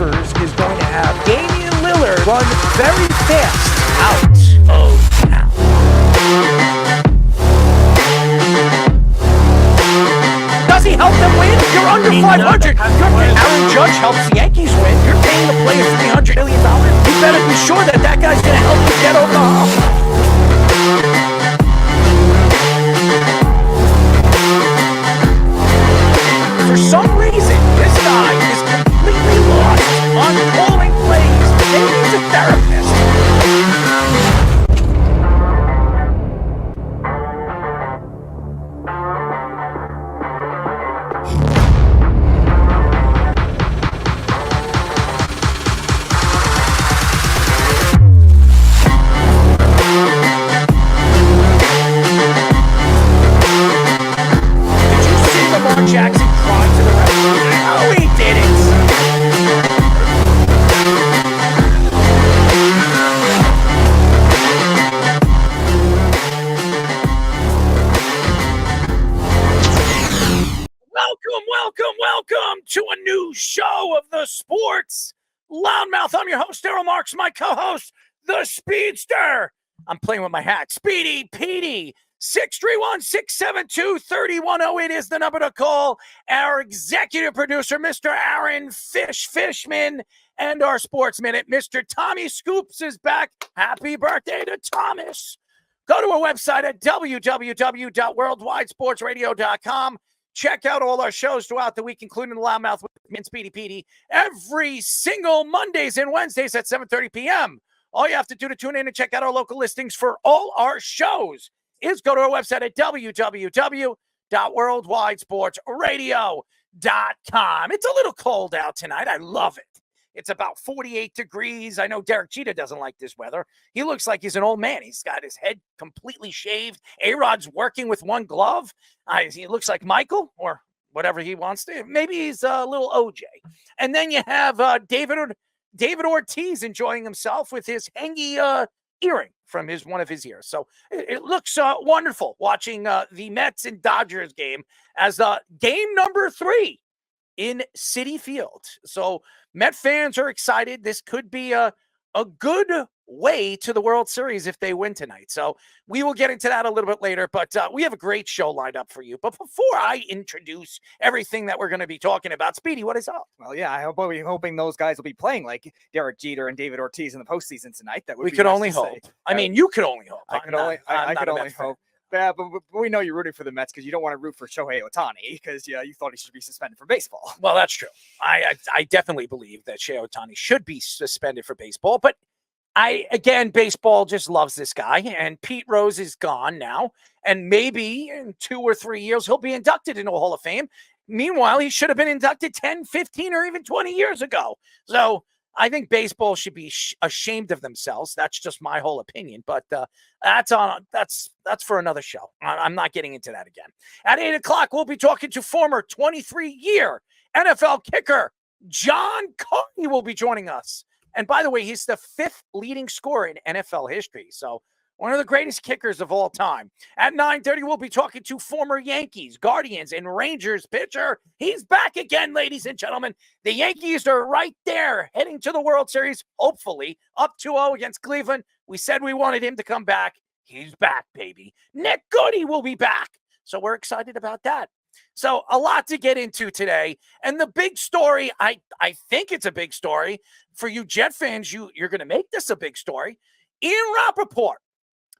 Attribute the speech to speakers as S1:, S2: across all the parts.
S1: Rivers is going to have Damian Lillard run very fast out of town. Does he help them win? You're under 500. Aaron Judge helps the Yankees win. You're paying the player $300 million. You better be sure that that guy's going to help you get over the hump. For some reason, this guy is completely lost on calling plays. Maybe he's a therapist. Did you see Lamar Jackson cry to the referee? No, he didn't. Welcome to a new show of the Sports Loudmouth. I'm your host, Daryl Marks, my co-host, the Speedster. I'm playing with my hat. Speedy Petey. 631-672-3108 is the number to call. Our executive producer, Mr. Aaron Fishman, and our Sports Minute, Mr. Tommy Scoops is back. Happy birthday to Thomas. Go to our website at www.worldwidesportsradio.com. Check out all our shows throughout the week, including the Loudmouth with me and Speedy Petey, every single Mondays and Wednesdays at 7:30 p.m. All you have to do to tune in and check out our local listings for all our shows is go to our website at www.worldwidesportsradio.com. It's a little cold out tonight. I love it. It's about 48 degrees. I know Derek Jeter doesn't like this weather. He looks like he's an old man. He's got his head completely shaved. A-Rod's working with one glove. He looks like Michael or whatever he wants to. Maybe he's a little OJ. And then you have David Ortiz enjoying himself with his hangy earring from one of his ears. So it looks wonderful watching the Mets and Dodgers game as game number 3 in Citi Field. So Met fans are excited. This could be a good way to the World Series if they win tonight. So we will get into that a little bit later, but we have a great show lined up for you. But before I introduce everything that we're going to be talking about, Speedy, what is up?
S2: Well, yeah, we're hoping those guys will be playing like Derek Jeter and David Ortiz in the postseason tonight. That would
S1: we
S2: be
S1: could
S2: nice
S1: only
S2: to
S1: hope.
S2: say.
S1: I mean, you could only hope.
S2: I could only hope. Yeah, but we know you're rooting for the Mets because you don't want to root for Shohei Ohtani because you thought he should be suspended from baseball.
S1: Well, that's true. I definitely believe that Shohei Ohtani should be suspended for baseball, but baseball just loves this guy, and Pete Rose is gone now, and maybe in 2 or 3 years he'll be inducted into the Hall of Fame. Meanwhile, he should have been inducted 10, 15, or even 20 years ago. So I think baseball should be ashamed of themselves. That's just my whole opinion, but that's for another show. I'm not getting into that again. At 8 o'clock, we'll be talking to former 23-year NFL kicker John Carney will be joining us. And by the way, he's the 5th leading scorer in NFL history. So one of the greatest kickers of all time. At 9:30, we'll be talking to former Yankees, Guardians, and Rangers pitcher. He's back again, ladies and gentlemen. The Yankees are right there, heading to the World Series, hopefully, up 2-0 against Cleveland. We said we wanted him to come back. He's back, baby. Nick Goody will be back. So we're excited about that. So a lot to get into today. And the big story, I think it's a big story. For you Jet fans, you're going to make this a big story. Ian Rappaport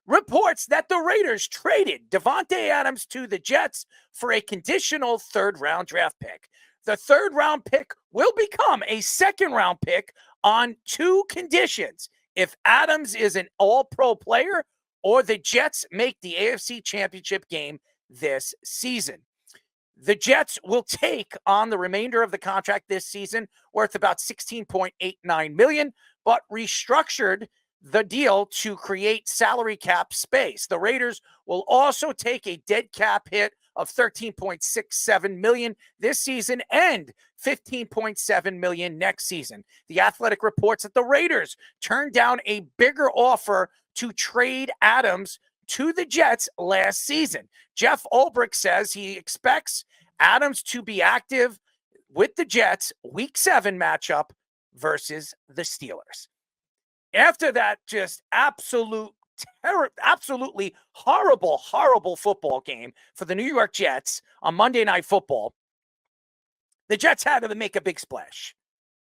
S1: reports that the Raiders traded Davante Adams to the Jets for a conditional 3rd-round draft pick. The 3rd-round pick will become a 2nd-round pick on 2 conditions. If Adams is an all-pro player or the Jets make the AFC Championship game this season. The Jets will take on the remainder of the contract this season, worth about $16.89 million, but restructured the deal to create salary cap space. The Raiders will also take a dead cap hit of $13.67 million this season and $15.7 million next season. The Athletic reports that the Raiders turned down a bigger offer to trade Adams to the Jets last season. Jeff Ulbrich says he expects Adams to be active with the Jets Week 7 matchup versus the Steelers. After that, just absolutely horrible football game for the New York Jets on Monday Night Football, the Jets had to make a big splash.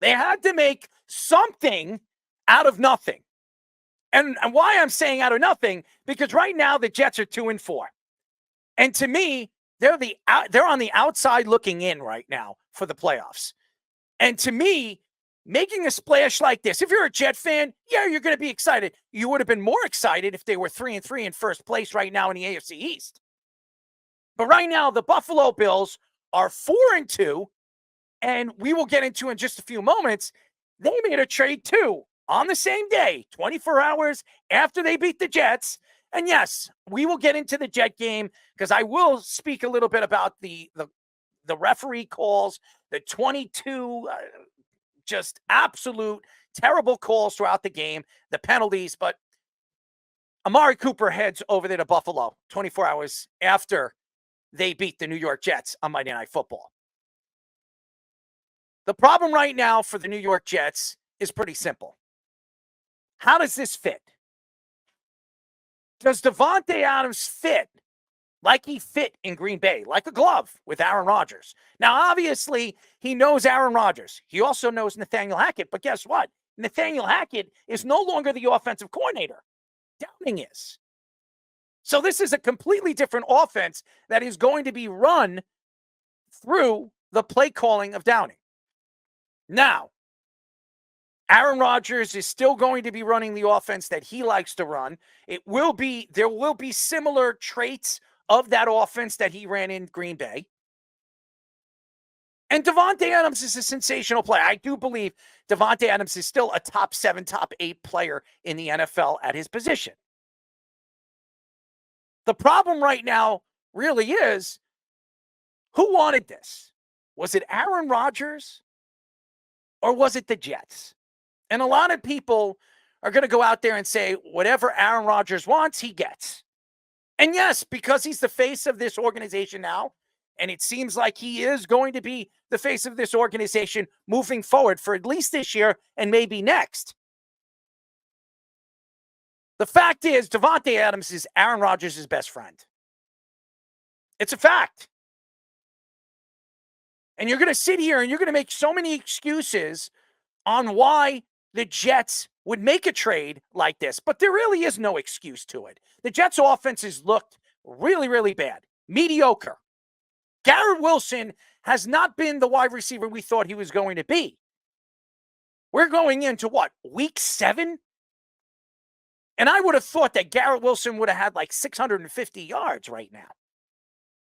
S1: They had to make something out of nothing. And why I'm saying out of nothing, because right now the Jets are 2-4. And to me, they're on the outside looking in right now for the playoffs. And to me, making a splash like this, if you're a Jet fan, yeah, you're going to be excited. You would have been more excited if they were 3-3 in first place right now in the AFC East. But right now, the Buffalo Bills are 4-2, and we will get into in just a few moments. They made a trade too on the same day, 24 hours after they beat the Jets. And yes, we will get into the Jet game because I will speak a little bit about the referee calls, the 22 just absolute terrible calls throughout the game, the penalties. But Amari Cooper heads over there to Buffalo 24 hours after they beat the New York Jets on Monday Night Football. The problem right now for the New York Jets is pretty simple. How does this fit? Does Davante Adams fit like he fit in Green Bay, like a glove with Aaron Rodgers? Now, obviously, he knows Aaron Rodgers. He also knows Nathaniel Hackett. But guess what? Nathaniel Hackett is no longer the offensive coordinator. Downing is. So this is a completely different offense that is going to be run through the play calling of Downing. Now, Aaron Rodgers is still going to be running the offense that he likes to run. There will be similar traits of that offense that he ran in Green Bay. And Davante Adams is a sensational player. I do believe Davante Adams is still a top 7, top 8 player in the NFL at his position. The problem right now really is, who wanted this? Was it Aaron Rodgers or was it the Jets? And a lot of people are going to go out there and say, whatever Aaron Rodgers wants, he gets. And yes, because he's the face of this organization now, and it seems like he is going to be the face of this organization moving forward for at least this year and maybe next. The fact is, Davante Adams is Aaron Rodgers' best friend. It's a fact. And you're going to sit here and you're going to make so many excuses on why the Jets would make a trade like this, but there really is no excuse to it. The Jets' offense has looked really, really bad, mediocre. Garrett Wilson has not been the wide receiver we thought he was going to be. We're going into what, week 7? And I would have thought that Garrett Wilson would have had like 650 yards right now.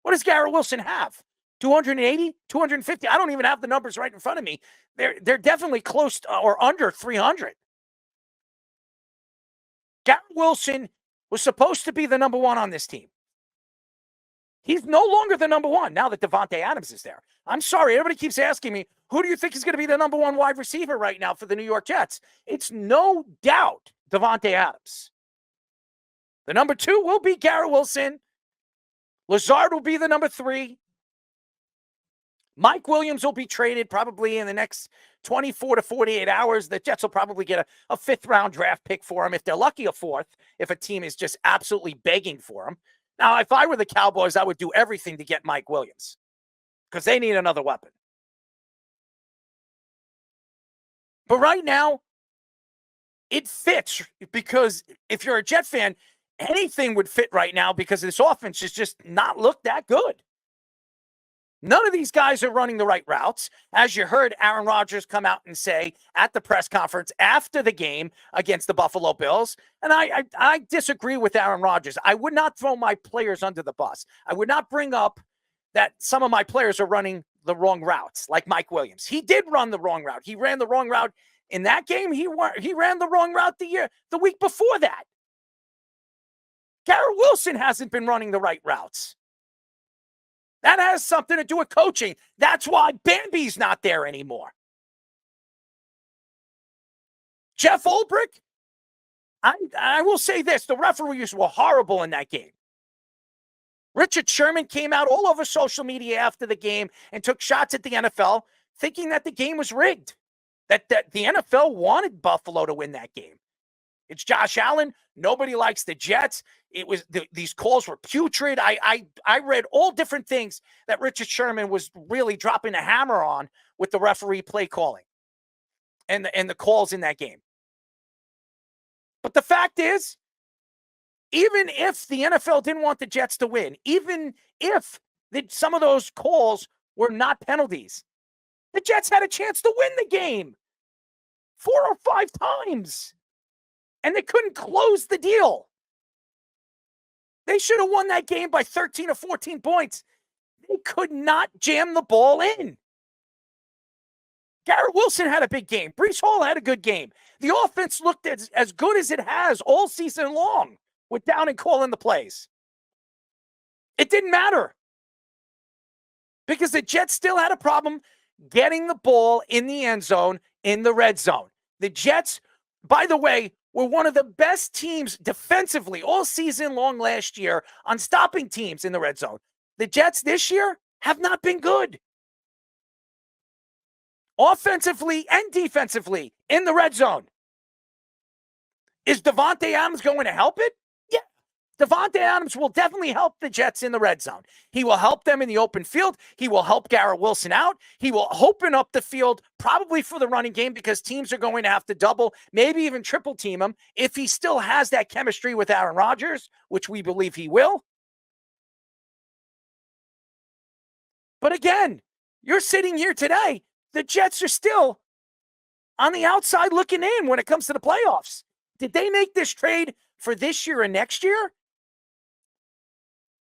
S1: What does Garrett Wilson have? 280, 250? I don't even have the numbers right in front of me. They're definitely close to, or under 300. Garrett Wilson was supposed to be the number 1 on this team. He's no longer the number 1 now that Davante Adams is there. I'm sorry, everybody keeps asking me, who do you think is going to be the number 1 wide receiver right now for the New York Jets? It's no doubt Davante Adams. The number 2 will be Garrett Wilson. Lazard will be the number 3. Mike Williams will be traded probably in the next 24 to 48 hours. The Jets will probably get a 5th-round draft pick for him. If they're lucky, a 4th, if a team is just absolutely begging for him. Now, if I were the Cowboys, I would do everything to get Mike Williams because they need another weapon. But right now, it fits because if you're a Jet fan, anything would fit right now because this offense has just not looked that good. None of these guys are running the right routes. As you heard Aaron Rodgers come out and say at the press conference after the game against the Buffalo Bills, and I disagree with Aaron Rodgers. I would not throw my players under the bus. I would not bring up that some of my players are running the wrong routes, like Mike Williams. He did run the wrong route. He ran the wrong route in that game. He ran the wrong route the week before that. Garrett Wilson hasn't been running the right routes. That has something to do with coaching. That's why Bambi's not there anymore. Jeff Ulbrich, I will say this. The referees were horrible in that game. Richard Sherman came out all over social media after the game and took shots at the NFL, thinking that the game was rigged. That the NFL wanted Buffalo to win that game. It's Josh Allen. Nobody likes the Jets. It was these calls were putrid. I read all different things that Richard Sherman was really dropping a hammer on with the referee play calling and the calls in that game. But the fact is, even if the NFL didn't want the Jets to win, even if some of those calls were not penalties, the Jets had a chance to win the game 4 or 5 times. And they couldn't close the deal. They should have won that game by 13 or 14 points. They could not jam the ball in. Garrett Wilson had a big game. Breece Hall had a good game. The offense looked as good as it has all season long with Downing calling the plays. It didn't matter because the Jets still had a problem getting the ball in the end zone, in the red zone. The Jets, by the way, were one of the best teams defensively all season long last year on stopping teams in the red zone. The Jets this year have not been good. Offensively and defensively in the red zone. Is Davante Adams going to help it? Yeah. Davante Adams will definitely help the Jets in the red zone. He will help them in the open field. He will help Garrett Wilson out. He will open up the field probably for the running game because teams are going to have to double, maybe even triple team him if he still has that chemistry with Aaron Rodgers, which we believe he will. But again, you're sitting here today. The Jets are still on the outside looking in when it comes to the playoffs. Did they make this trade for this year and next year?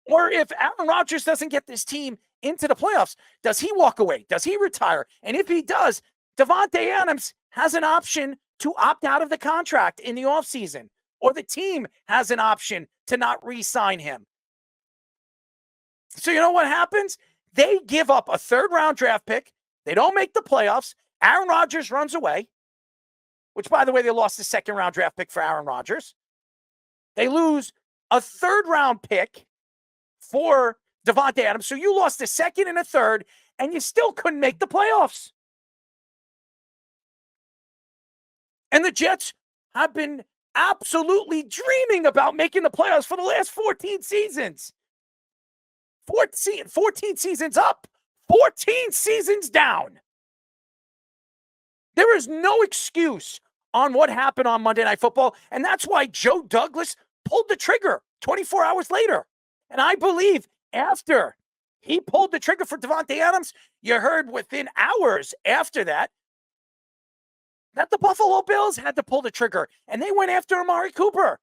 S1: Or if Aaron Rodgers doesn't get this team into the playoffs, does he walk away? Does he retire? And if he does, Davante Adams has an option to opt out of the contract in the offseason, or the team has an option to not re-sign him. So you know what happens? They give up a 3rd-round draft pick. They don't make the playoffs. Aaron Rodgers runs away, which, by the way, they lost the 2nd-round draft pick for Aaron Rodgers. They lose a 3rd-round pick for Davante Adams. So you lost a 2nd and a 3rd, and you still couldn't make the playoffs. And the Jets have been absolutely dreaming about making the playoffs for the last 14 seasons. 14 seasons up, 14 seasons down. There is no excuse on what happened on Monday Night Football, and that's why Joe Douglas pulled the trigger 24 hours later. And I believe after he pulled the trigger for Davante Adams, you heard within hours after that the Buffalo Bills had to pull the trigger, and they went after Amari Cooper.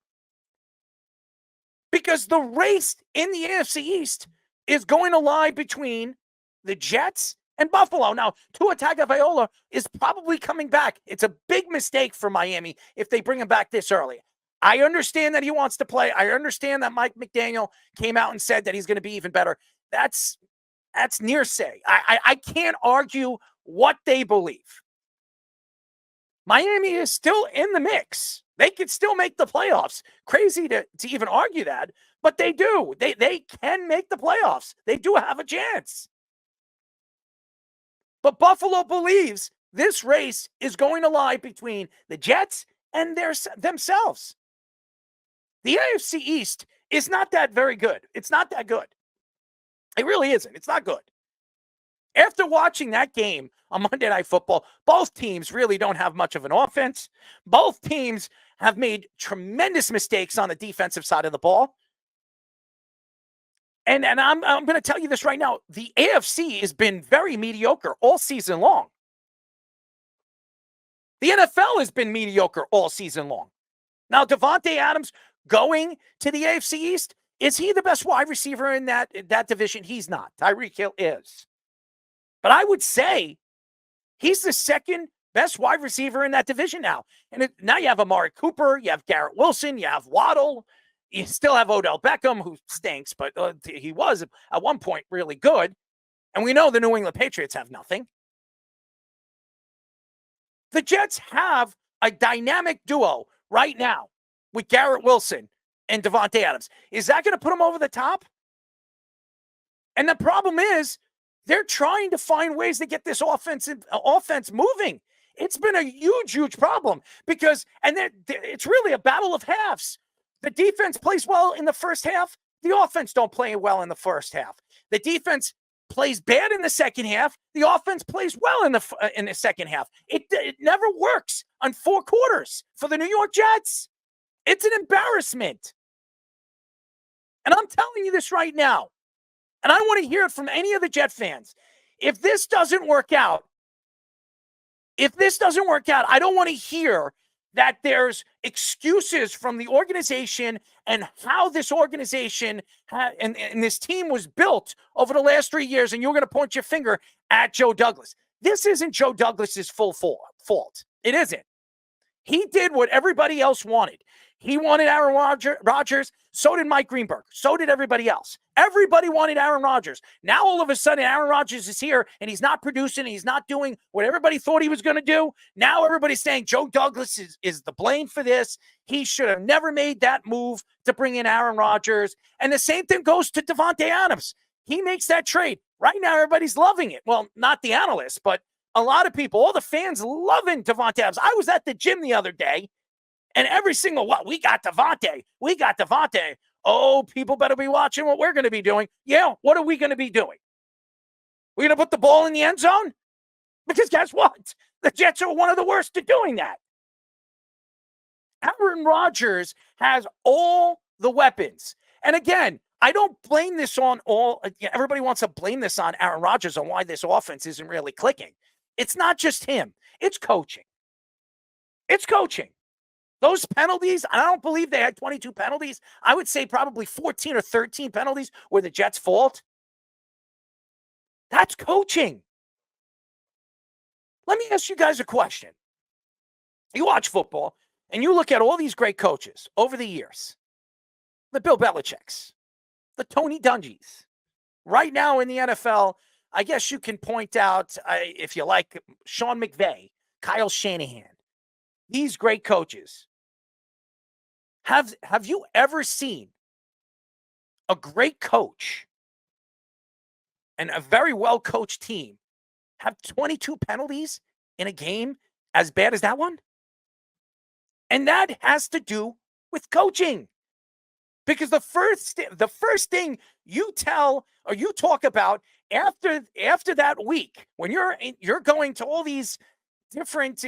S1: Because the race in the AFC East is going to lie between the Jets and Buffalo. Now, Tua Tagovailoa is probably coming back. It's a big mistake for Miami if they bring him back this early. I understand that he wants to play. I understand that Mike McDaniel came out and said that he's going to be even better. That's near say. I can't argue what they believe. Miami is still in the mix. They could still make the playoffs. Crazy to even argue that, but they do. They can make the playoffs. They do have a chance. But Buffalo believes this race is going to lie between the Jets and themselves. The AFC East is not that very good. It's not that good. It really isn't. It's not good. After watching that game on Monday Night Football, both teams really don't have much of an offense. Both teams have made tremendous mistakes on the defensive side of the ball. And I'm going to tell you this right now. The AFC has been very mediocre all season long. The NFL has been mediocre all season long. Now, Davante Adams going to the AFC East, is he the best wide receiver in that division? He's not. Tyreek Hill is. But I would say he's the 2nd best wide receiver in that division now. And now you have Amari Cooper, you have Garrett Wilson, you have Waddle, you still have Odell Beckham, who stinks, but he was at one point really good. And we know the New England Patriots have nothing. The Jets have a dynamic duo right now with Garrett Wilson and Davante Adams. Is that going to put them over the top? And the problem is they're trying to find ways to get this offense moving. It's been a huge, huge problem because, and it's really a battle of halves. The defense plays well in the first half. The offense don't play well in the first half. The defense plays bad in the second half. The offense plays well in the second half. It never works on 4 quarters for the New York Jets. It's an embarrassment. And I'm telling you this right now. And I want to hear it from any of the Jet fans. If this doesn't work out, I don't want to hear that there's excuses from the organization and how this organization and this team was built over the last 3 years, and you're going to point your finger at Joe Douglas. This isn't Joe Douglas's full fault. It isn't. He did what everybody else wanted. He wanted Aaron Rodgers. So did Mike Greenberg. So did everybody else. Everybody wanted Aaron Rodgers. Now, all of a sudden, Aaron Rodgers is here, and he's not producing, and he's not doing what everybody thought he was going to do. Now, everybody's saying Joe Douglas is the blame for this. He should have never made that move to bring in Aaron Rodgers. And the same thing goes to Davante Adams. He makes that trade. Right now, everybody's loving it. Well, not the analysts, but a lot of people, all the fans loving Davante Adams. I was at the gym the other day, and every single we got Davante. We got Davante. Oh, people better be watching what we're going to be doing. Yeah, what are we going to be doing? We're going to put the ball in the end zone? Because guess what? The Jets are one of the worst at doing that. Aaron Rodgers has all the weapons. And again, I don't blame this on everybody wants to blame this on Aaron Rodgers on why this offense isn't really clicking. It's not just him. It's coaching. It's coaching. Those penalties, I don't believe they had 22 penalties. I would say probably 14 or 13 penalties were the Jets' fault. That's coaching. Let me ask you guys a question. You watch football, and you look at all these great coaches over the years. The Bill Belichick's, the Tony Dungy's. Right now in the NFL, I guess you can point out, if you like, Sean McVay, Kyle Shanahan. These great coaches. Have you ever seen a great coach and a very well-coached team have 22 penalties in a game as bad as that one? And that has to do with coaching. Because the first thing you tell or you talk about after that week, when you're going to all these different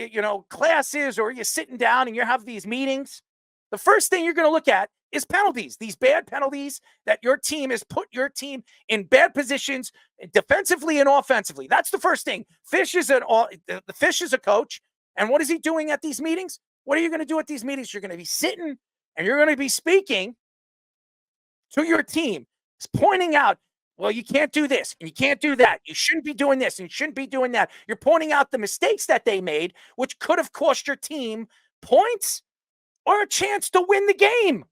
S1: classes, or you're sitting down and you have these meetings, the first thing you're going to look at is penalties. These bad penalties that your team has put your team in bad positions defensively and offensively. That's the first thing. Fish is the Fish is a coach, and what is he doing at these meetings? What are you going to do at these meetings? You're going to be sitting and you're going to be speaking to your team, pointing out, well, you can't do this and you can't do that. You shouldn't be doing this and you shouldn't be doing that. You're pointing out the mistakes that they made, which could have cost your team points or a chance to win the game.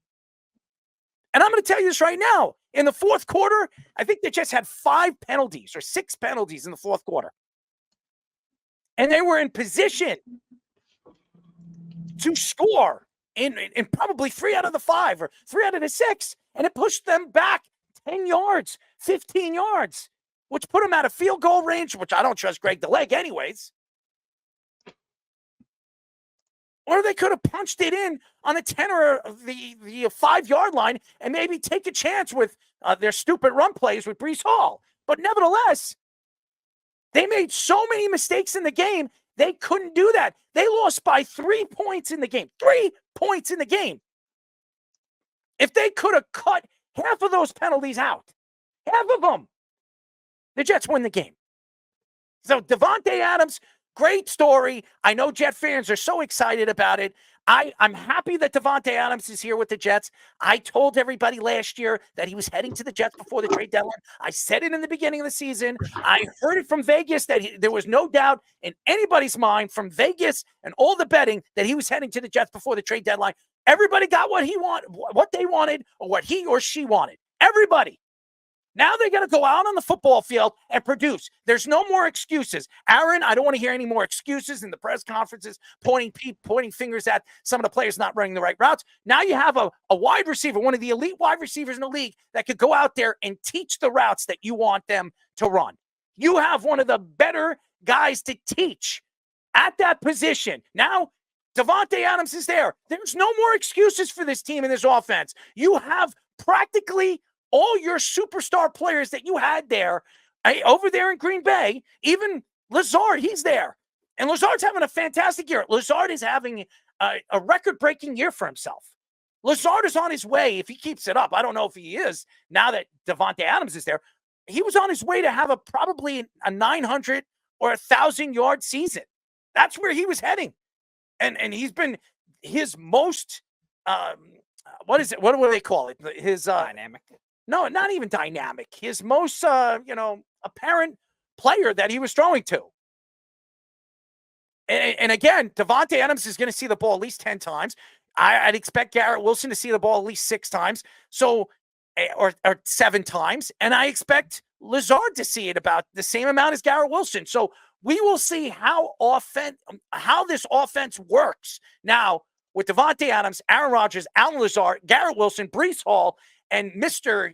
S1: And I'm going to tell you this right now. In the fourth quarter, I think they just had 5 penalties or 6 penalties in the fourth quarter. And they were in position to score in probably 3 out of the 5 or 3 out of the 6. And it pushed them back 10 yards, 15 yards, which put them out of field goal range, which I don't trust Greg the Leg anyways. Or they could have punched it in on the 10 or the 5-yard line and maybe take a chance with their stupid run plays with Breece Hall. But nevertheless, they made so many mistakes in the game, they couldn't do that. They lost by 3 points in the game. 3 points in the game. If they could have cut half of those penalties out, half of them, the Jets win the game. So Davante Adams, great story. I know Jet fans are so excited about it. I'm happy that Davante Adams is here with the Jets. I told everybody last year that he was heading to the Jets before the trade deadline. I said it in the beginning of the season. I heard it from Vegas that there was no doubt in anybody's mind from Vegas and all the betting that he was heading to the Jets before the trade deadline. Everybody got what they wanted, or what he or she wanted. Everybody. Now they got to go out on the football field and produce. There's no more excuses. Aaron, I don't want to hear any more excuses in the press conferences, pointing fingers at some of the players not running the right routes. Now you have a wide receiver, one of the elite wide receivers in the league, that could go out there and teach the routes that you want them to run. You have one of the better guys to teach at that position. Now, Davante Adams is there. There's no more excuses for this team and this offense. You have practically all your superstar players that you had there over there in Green Bay. Even Lazard, he's there. And Lazard's having a fantastic year. Lazard is having a record-breaking year for himself. Lazard is on his way, if he keeps it up. I don't know if he is now that Davante Adams is there. He was on his way to have probably a 900 or 1,000-yard season. That's where he was heading. And he's been his most, what is it? What do they call it? His
S2: dynamic.
S1: No, not even dynamic. His most, apparent player that he was throwing to. And again, Davante Adams is going to see the ball at least 10 times. I'd expect Garrett Wilson to see the ball at least 6 times. So, or 7 times. And I expect Lazard to see it about the same amount as Garrett Wilson. So we will see how this offense works. Now, with Davante Adams, Aaron Rodgers, Alan Lazard, Garrett Wilson, Breece Hall, and Mr.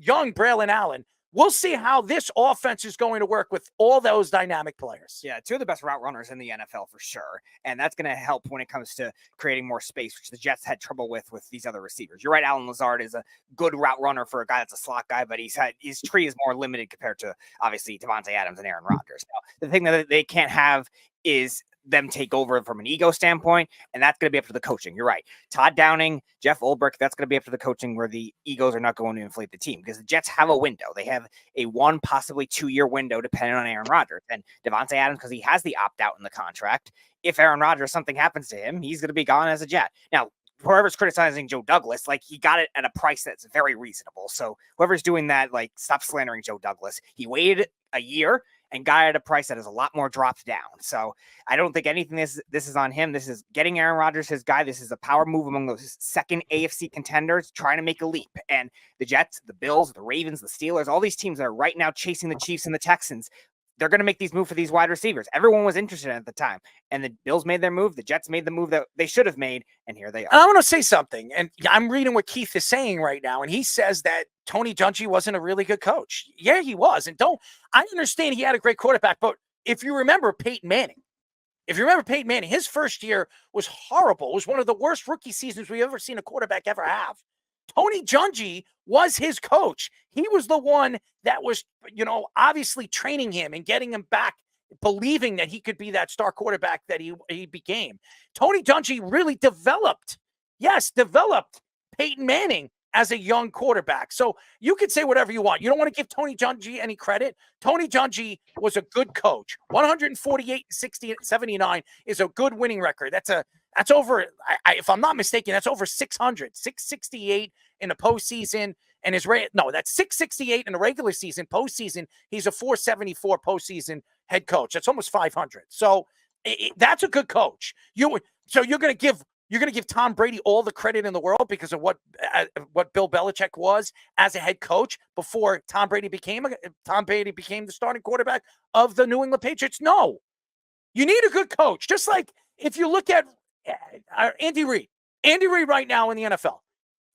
S1: young Braylon Allen, we'll see how this offense is going to work with all those dynamic players.
S2: Yeah, 2 of the best route runners in the NFL for sure. And that's going to help when it comes to creating more space, which the Jets had trouble with these other receivers. You're right, Alan Lazard is a good route runner for a guy that's a slot guy, but his tree is more limited compared to, obviously, Davante Adams and Aaron Rodgers. Now, the thing that they can't have is them take over from an ego standpoint, and that's going to be up to the coaching. You're right. Todd Downing, Jeff Ulbrich, that's going to be up to the coaching where the egos are not going to inflate the team because the Jets have a window. They have a 1, possibly 2-year window depending on Aaron Rodgers. And Davante Adams, because he has the opt-out in the contract, if Aaron Rodgers, something happens to him, he's going to be gone as a Jet. Now, whoever's criticizing Joe Douglas, he got it at a price that's very reasonable. So whoever's doing that, stop slandering Joe Douglas. He waited a year and got it at a price that is a lot more dropped down. So I don't think anything this is on him. This is getting Aaron Rodgers his guy. This is a power move among those second AFC contenders trying to make a leap. And the Jets, the Bills, the Ravens, the Steelers, all these teams that are right now chasing the Chiefs and the Texans, they're going to make these moves for these wide receivers. Everyone was interested at the time. And the Bills made their move. The Jets made the move that they should have made. And here they are.
S1: And I want to say something. And I'm reading what Keith is saying right now. And he says that Tony Dungy wasn't a really good coach. Yeah, he was. And I understand he had a great quarterback. But if you remember Peyton Manning, his first year was horrible. It was one of the worst rookie seasons we've ever seen a quarterback ever have. Tony Dungy was his coach. He was the one that was, obviously training him and getting him back, believing that he could be that star quarterback that he became. Tony Dungy really developed Peyton Manning as a young quarterback. So you could say whatever you want. You don't want to give Tony Dungy any credit. Tony Dungy was a good coach. 148-79 is a good winning record. That's over, if I'm not mistaken, that's over 668 in the postseason. And that's 668 in the regular season. Postseason, he's a 474 postseason head coach. That's almost 500. So that's a good coach. You're going to give Tom Brady all the credit in the world because of what Bill Belichick was as a head coach before Tom Brady became the starting quarterback of the New England Patriots? No. You need a good coach. Just like if you look at Andy Reid right now in the NFL.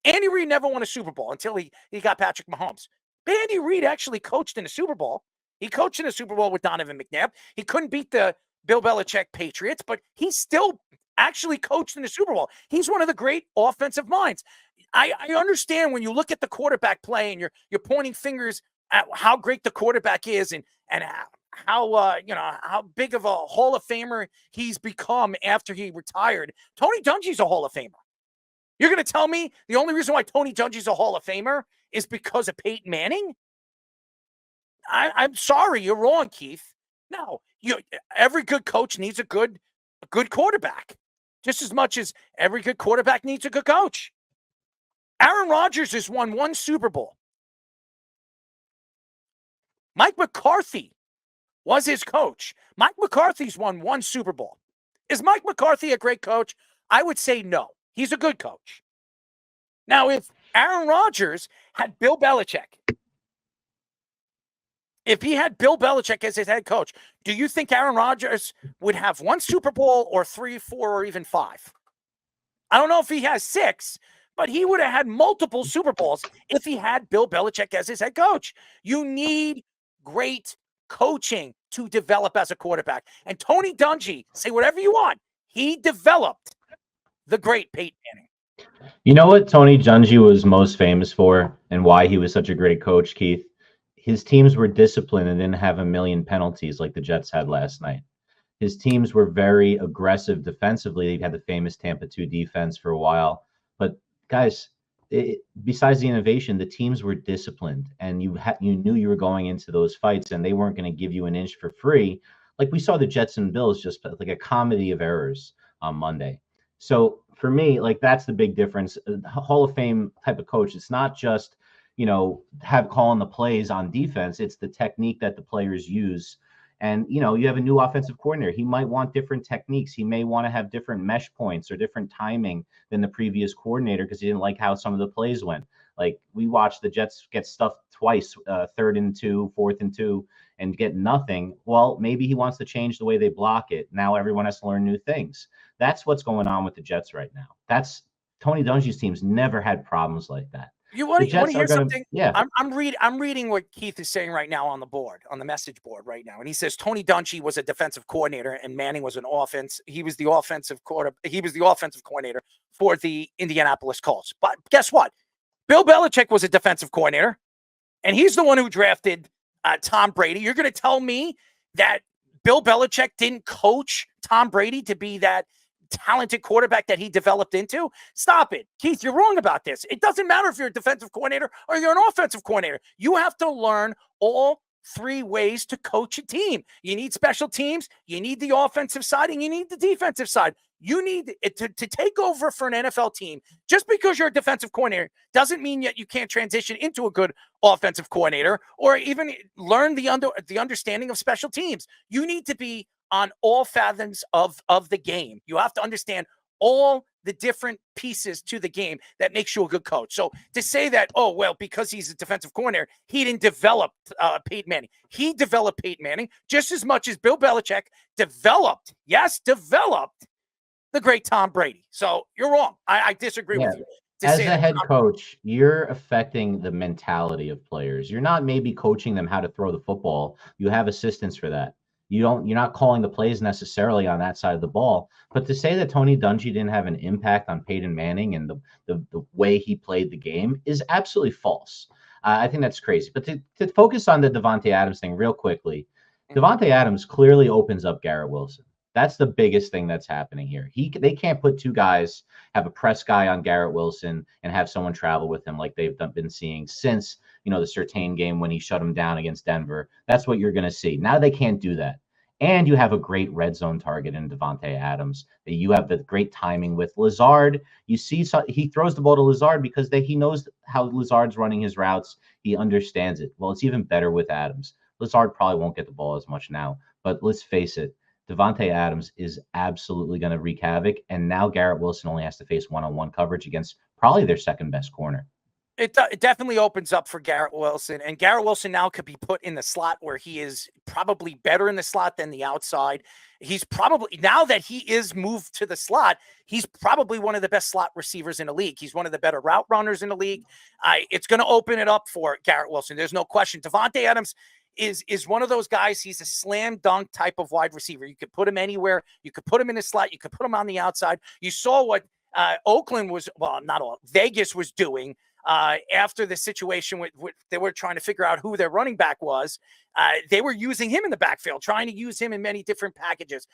S1: Andy Reid never won a Super Bowl until he got Patrick Mahomes. But Andy Reid actually coached in a Super Bowl. He coached in a Super Bowl with Donovan McNabb. He couldn't beat the Bill Belichick Patriots, but he still actually coached in the Super Bowl. He's one of the great offensive minds. I understand when you look at the quarterback play and you're pointing fingers at how great the quarterback is and how big of a Hall of Famer he's become after he retired. Tony Dungy's a Hall of Famer. You're going to tell me the only reason why Tony Dungy's a Hall of Famer is because of Peyton Manning? I'm sorry, you're wrong, Keith. No, every good coach needs a good quarterback, just as much as every good quarterback needs a good coach. Aaron Rodgers has won 1 Super Bowl. Mike McCarthy was his coach. Mike McCarthy's won 1 Super Bowl. Is Mike McCarthy a great coach? I would say no. He's a good coach. Now, if Aaron Rodgers had Bill Belichick, if he had Bill Belichick as his head coach, do you think Aaron Rodgers would have 1 Super Bowl or 3, 4, or even 5? I don't know if he has 6, but he would have had multiple Super Bowls if he had Bill Belichick as his head coach. You need great coaching to develop as a quarterback. And Tony Dungy, say whatever you want, he developed the great Peyton Manning.
S3: You know what Tony Dungy was most famous for and why he was such a great coach, Keith? His teams were disciplined and didn't have a million penalties like the Jets had last night. His teams were very aggressive defensively. They had the famous Tampa 2 defense for a while. But guys, besides the innovation, the teams were disciplined, and you knew you were going into those fights, and they weren't going to give you an inch for free. Like we saw the Jets and Bills, just like a comedy of errors on Monday. So for me, like that's the big difference. Hall of Fame type of coach. It's not just calling the plays on defense. It's the technique that the players use. And, you have a new offensive coordinator. He might want different techniques. He may want to have different mesh points or different timing than the previous coordinator because he didn't like how some of the plays went. Like we watched the Jets get stuffed twice, 3rd and 2, 4th and 2, and get nothing. Well, maybe he wants to change the way they block it. Now everyone has to learn new things. That's what's going on with the Jets right now. That's Tony Dungy's teams never had problems like that.
S1: You want to hear something?
S3: Yeah.
S1: I'm reading what Keith is saying right now on the board, on the message board right now. And he says Tony Dungy was a defensive coordinator and Manning was an offense. He was the offensive coordinator for the Indianapolis Colts. But guess what? Bill Belichick was a defensive coordinator, and he's the one who drafted Tom Brady. You're going to tell me that Bill Belichick didn't coach Tom Brady to be that talented quarterback that he developed into? Stop it. Keith, you're wrong about this. It doesn't matter if you're a defensive coordinator or you're an offensive coordinator. You have to learn all 3 ways to coach a team. You need special teams, you need the offensive side, and you need the defensive side. You need to take over for an NFL team. Just because you're a defensive coordinator doesn't mean that you can't transition into a good offensive coordinator or even learn the understanding of special teams. You need to be on all fathoms of the game. You have to understand all the different pieces to the game that makes you a good coach. So to say that, oh, well, because he's a defensive coordinator, he didn't develop Peyton Manning. He developed Peyton Manning just as much as Bill Belichick developed the great Tom Brady. So you're wrong. I disagree with you.
S3: As a head coach, you're affecting the mentality of players. You're not maybe coaching them how to throw the football. You have assistants for that. You're not calling the plays necessarily on that side of the ball. But to say that Tony Dungy didn't have an impact on Peyton Manning and the way he played the game is absolutely false. I think that's crazy. But to focus on the Davante Adams thing real quickly, Davante Adams clearly opens up Garrett Wilson. That's the biggest thing that's happening here. They can't put 2 guys, have a press guy on Garrett Wilson, and have someone travel with him like they've been seeing since the Surtain game when he shut him down against Denver. That's what you're going to see. Now they can't do that. And you have a great red zone target in Davante Adams. You have the great timing with Lazard. You see, he throws the ball to Lazard because he knows how Lazard's running his routes. He understands it. Well, it's even better with Adams. Lazard probably won't get the ball as much now, but let's face it. Davante Adams is absolutely going to wreak havoc, and now Garrett Wilson only has to face one-on-one coverage against probably their second best corner.
S1: It definitely opens up for Garrett Wilson, and Garrett Wilson now could be put in the slot where he is probably better in the slot than the outside. He's probably, now that he is moved to the slot, he's probably one of the best slot receivers in the league. He's one of the better route runners in the league. It's going to open it up for Garrett Wilson. There's no question. Davante Adams is one of those guys. He's a slam dunk type of wide receiver. You could put him anywhere. You could put him in the slot. You could put him on the outside. You saw what Vegas was doing after the situation with they were trying to figure out who their running back was. They were using him in the backfield, trying to use him in many different packages.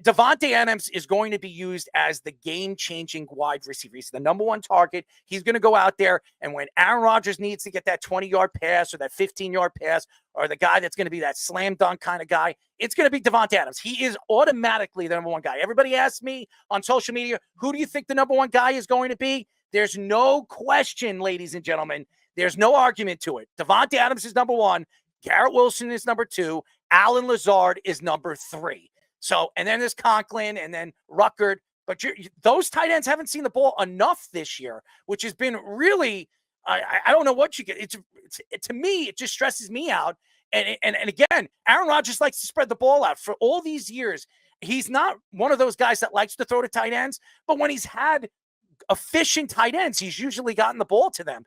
S1: Davante Adams is going to be used as the game-changing wide receiver. He's the number 1 target. He's going to go out there, and when Aaron Rodgers needs to get that 20-yard pass or that 15-yard pass, or the guy that's going to be that slam dunk kind of guy, it's going to be Davante Adams. He is automatically the number 1 guy. Everybody asks me on social media, who do you think the number 1 guy is going to be? There's no question, ladies and gentlemen. There's no argument to it. Davante Adams is number 1. Garrett Wilson is number 2. Allen Lazard is number 3. So, and then there's Conklin and then Ruckert. But those tight ends haven't seen the ball enough this year, which has been really, I don't know what you get. To me, it just stresses me out. And again, Aaron Rodgers likes to spread the ball out for all these years. He's not one of those guys that likes to throw to tight ends, but when he's had efficient tight ends, he's usually gotten the ball to them.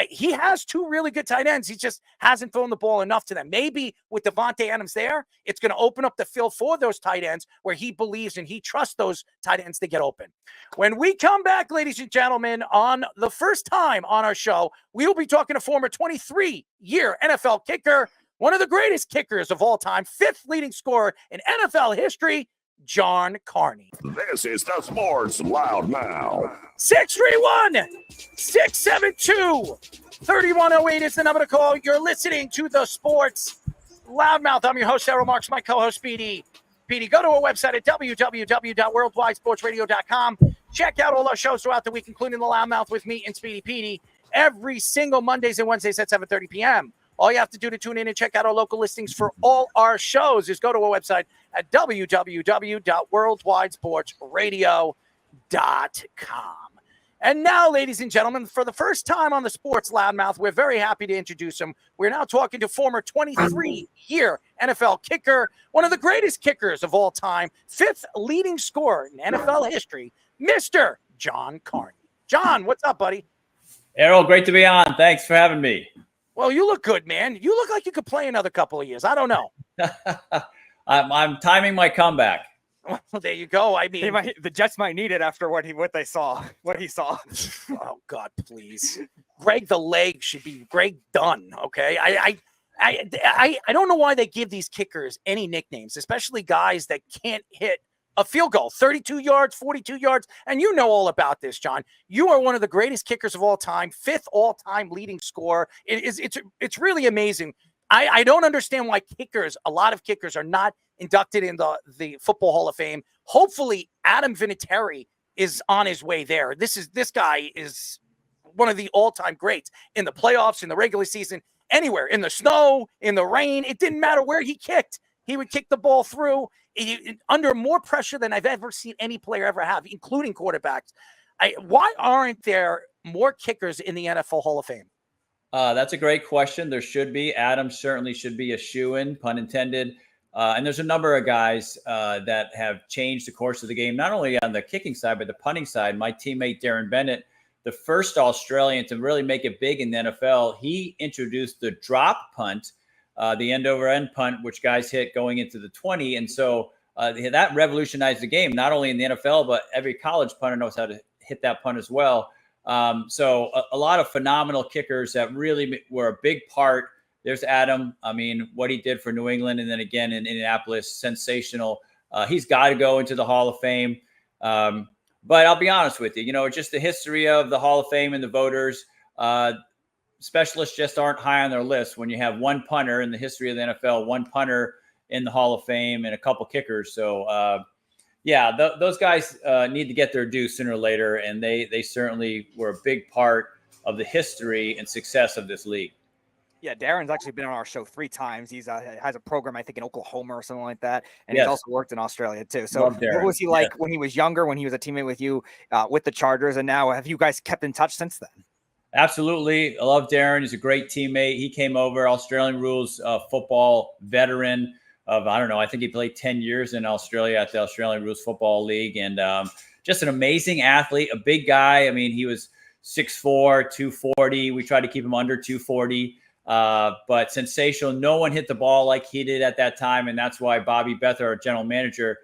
S1: he has two really good tight ends. He just hasn't thrown the ball enough to them. Maybe with Davante Adams there, it's going to open up the field for those tight ends where he believes and he trusts those tight ends to get open. When we come back, ladies and gentlemen, on the first time on our show, we will be talking to former 23-year NFL kicker, one of the greatest kickers of all time, 5th leading scorer in NFL history, John Carney.
S4: This is the Sports Loudmouth.
S1: 631-672-3108 is the number to call. You're listening to the Sports Loudmouth. I'm your host, Errol Marks, my co-host, PD. PD, go to our website at www.worldwidesportsradio.com. Check out all our shows throughout the week, including the Loudmouth with me and Speedy PD, every single Mondays and Wednesdays at 7:30 p.m. All you have to do to tune in and check out our local listings for all our shows is go to our website at www.worldwidesportsradio.com. And now, ladies and gentlemen, for the first time on the Sports Loudmouth, we're very happy to introduce him. We're now talking to former 23-year NFL kicker, one of the greatest kickers of all time, 5th leading scorer in NFL history, Mr. John Carney. John, what's up, buddy?
S5: Errol, great to be on. Thanks for having me.
S1: Well, you look good, man. You look like you could play another couple of years. I don't know.
S5: I'm timing my comeback.
S1: Well, there you go. I mean,
S2: the Jets might need it after what he saw.
S1: Oh God, please. Greg the leg should be Greg Dunn. Okay. I don't know why they give these kickers any nicknames, especially guys that can't hit a field goal, 32 yards, 42 yards. And you know all about this, John. You are one of the greatest kickers of all time, 5th all-time leading scorer. It's really amazing. I don't understand why a lot of kickers are not inducted in the Football Hall of Fame. Hopefully Adam Vinatieri is on his way there. This guy is one of the all-time greats in the playoffs, in the regular season, anywhere, in the snow, in the rain. It didn't matter where he kicked. He would kick the ball through under more pressure than I've ever seen any player ever have, including quarterbacks. Why aren't there more kickers in the NFL Hall of Fame?
S5: That's a great question. There should be. Adams certainly should be a shoo-in, pun intended. And there's a number of guys that have changed the course of the game, not only on the kicking side, but the punting side. My teammate, Darren Bennett, the first Australian to really make it big in the NFL, he introduced the drop punt, the end-over-end punt, which guys hit going into the 20. And so that revolutionized the game, not only in the NFL, but every college punter knows how to hit that punt as well. So a lot of phenomenal kickers that really were a big part. There's Adam. I mean, what he did for New England and then again in Indianapolis, sensational. He's got to go into the Hall of Fame. But I'll be honest with you, just the history of the Hall of Fame and the voters, specialists just aren't high on their list when you have one punter in the history of the NFL, one punter in the Hall of Fame and a couple kickers. So, those guys need to get their due sooner or later, and they certainly were a big part of the history and success of this league.
S2: Yeah, Darren's actually been on our show 3 times. He's has a program, I think, in Oklahoma or something like that, and he's also worked in Australia too. So, what was he like when he was younger, when he was a teammate with you with the Chargers, and now have you guys kept in touch since then?
S5: Absolutely, I love Darren. He's a great teammate. He came over, Australian rules football veteran. I think he played 10 years in Australia at the Australian Rules Football League, and just an amazing athlete, a big guy. I mean, he was 6'4", 240. We tried to keep him under 240, but sensational. No one hit the ball like he did at that time, and that's why Bobby Bether, our general manager,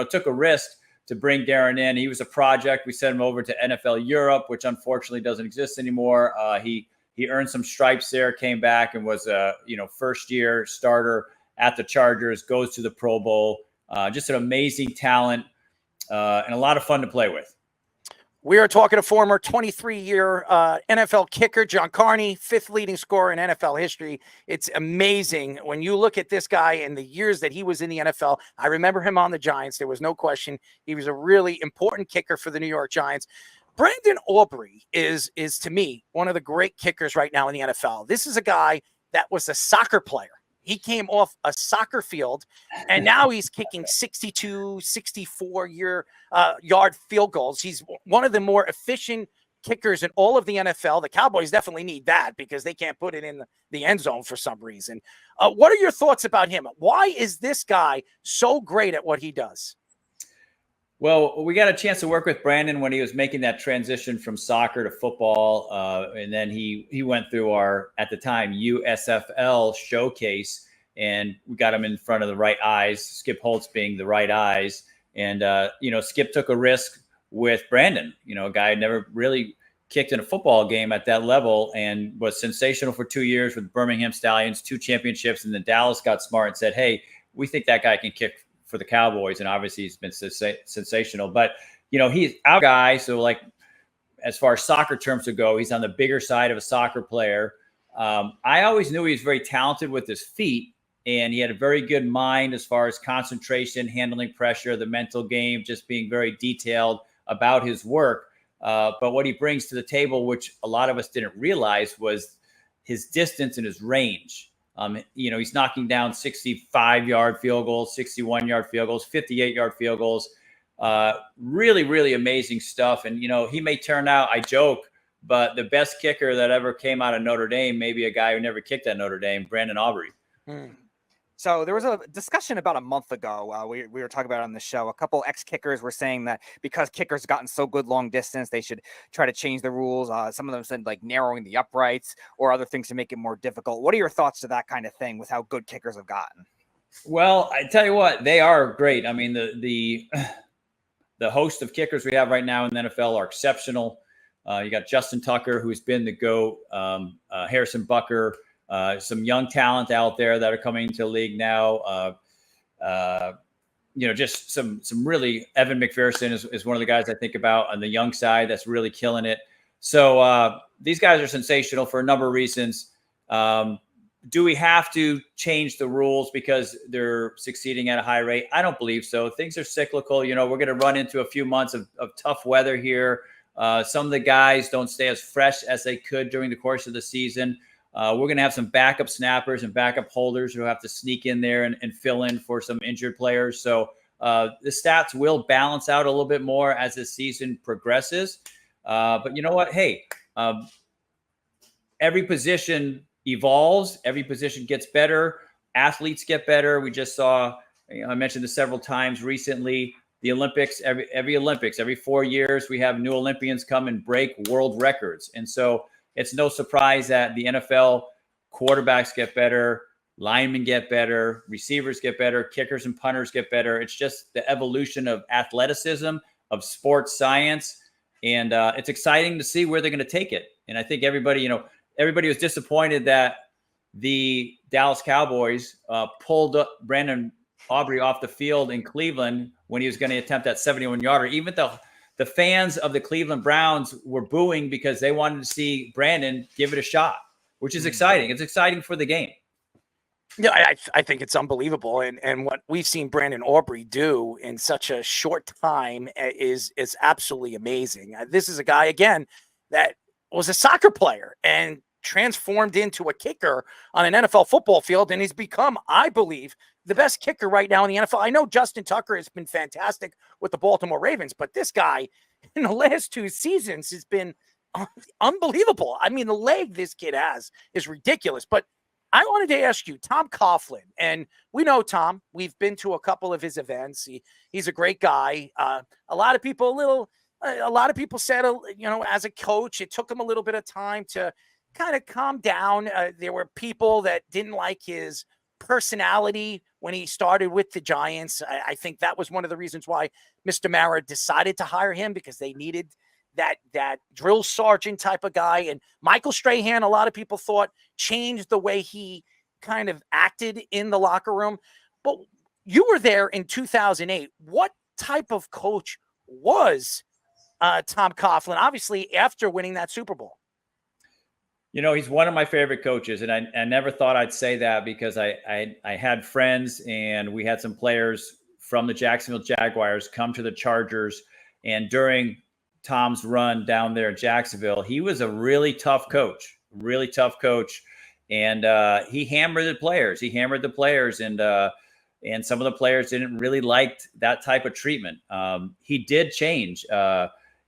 S5: took a risk to bring Darren in. He was a project. We sent him over to NFL Europe, which unfortunately doesn't exist anymore. He earned some stripes there, came back and was a first-year starter at the Chargers, goes to the Pro Bowl. Just an amazing talent and a lot of fun to play with.
S1: We are talking to former 23-year NFL kicker, John Carney, 5th leading scorer in NFL history. It's amazing when you look at this guy and the years that he was in the NFL. I remember him on the Giants. There was no question. He was a really important kicker for the New York Giants. Brandon Aubrey is to me, one of the great kickers right now in the NFL. This is a guy that was a soccer player. He came off a soccer field, and now he's kicking 62, 64-yard field goals. He's one of the more efficient kickers in all of the NFL. The Cowboys definitely need that because they can't put it in the end zone for some reason. What are your thoughts about him? Why is this guy so great at what he does?
S5: Well, we got a chance to work with Brandon when he was making that transition from soccer to football, and then he went through our, at the time, USFL showcase, and we got him in front of the right eyes, Skip Holtz being the right eyes. And, Skip took a risk with Brandon, a guy who never really kicked in a football game at that level and was sensational for 2 years with Birmingham Stallions, 2 championships. And then Dallas got smart and said, hey, we think that guy can kick for the Cowboys. And obviously he's been sensational, but he's our guy. So like, as far as soccer terms to go, he's on the bigger side of a soccer player. I always knew he was very talented with his feet, and he had a very good mind as far as concentration, handling pressure, the mental game, just being very detailed about his work. But what he brings to the table, which a lot of us didn't realize, was his distance and his range. He's knocking down 65-yard field goals, 61-yard field goals, 58-yard field goals. Really, really amazing stuff. And, he may turn out, I joke, but the best kicker that ever came out of Notre Dame, maybe a guy who never kicked at Notre Dame, Brandon Aubrey.
S2: So there was a discussion about a month ago. We were talking about it on the show. A couple ex-kickers were saying that because kickers gotten so good long distance, they should try to change the rules. Some of them said like narrowing the uprights or other things to make it more difficult. What are your thoughts to that kind of thing with how good kickers have gotten?
S5: Well, I tell you what, they are great. I mean, the host of kickers we have right now in the NFL are exceptional. You got Justin Tucker, who's been the GOAT, Harrison Bucker, some young talent out there that are coming into the league now. Just some really, Evan McPherson is one of the guys I think about on the young side that's really killing it. So these guys are sensational for a number of reasons. Do we have to change the rules because they're succeeding at a high rate? I don't believe so. Things are cyclical. We're going to run into a few months of tough weather here. Some of the guys don't stay as fresh as they could during the course of the season. We're going to have some backup snappers and backup holders who have to sneak in there and fill in for some injured players. So the stats will balance out a little bit more as the season progresses. But you know what? Hey, every position evolves. Every position gets better. Athletes get better. We just saw, I mentioned this several times recently, the Olympics, every Olympics, every 4 years, we have new Olympians come and break world records. And so it's no surprise that the NFL quarterbacks get better, linemen get better, receivers get better, kickers and punters get better. It's just the evolution of athleticism, of sports science. And it's exciting to see where they're going to take it. And I think everybody was disappointed that the Dallas Cowboys pulled up Brandon Aubrey off the field in Cleveland when he was going to attempt that 71-yarder. Even though the fans of the Cleveland Browns were booing because they wanted to see Brandon give it a shot, which is exciting. It's exciting for the game.
S1: Yeah, I think it's unbelievable. And what we've seen Brandon Aubrey do in such a short time is absolutely amazing. This is a guy, again, that was a soccer player and transformed into a kicker on an NFL football field. And he's become, I believe, the best kicker right now in the NFL. I know Justin Tucker has been fantastic with the Baltimore Ravens, but this guy in the last 2 seasons has been unbelievable. I mean, the leg this kid has is ridiculous. But I wanted to ask you, Tom Coughlin, and we know Tom. We've been to a couple of his events. He's a great guy. A lot of people said, as a coach, it took him a little bit of time to kind of calm down. There were people that didn't like his personality when he started with the Giants. I think that was one of the reasons why Mr. Mara decided to hire him, because they needed that drill sergeant type of guy. And Michael Strahan, a lot of people thought, changed the way he kind of acted in the locker room. But you were there in 2008. What type of coach was Tom Coughlin, obviously after winning that Super Bowl?
S5: He's one of my favorite coaches, and I never thought I'd say that, because I had friends and we had some players from the Jacksonville Jaguars come to the Chargers. And during Tom's run down there in Jacksonville, he was a really tough coach. And he hammered the players. And some of the players didn't really like that type of treatment. He did change.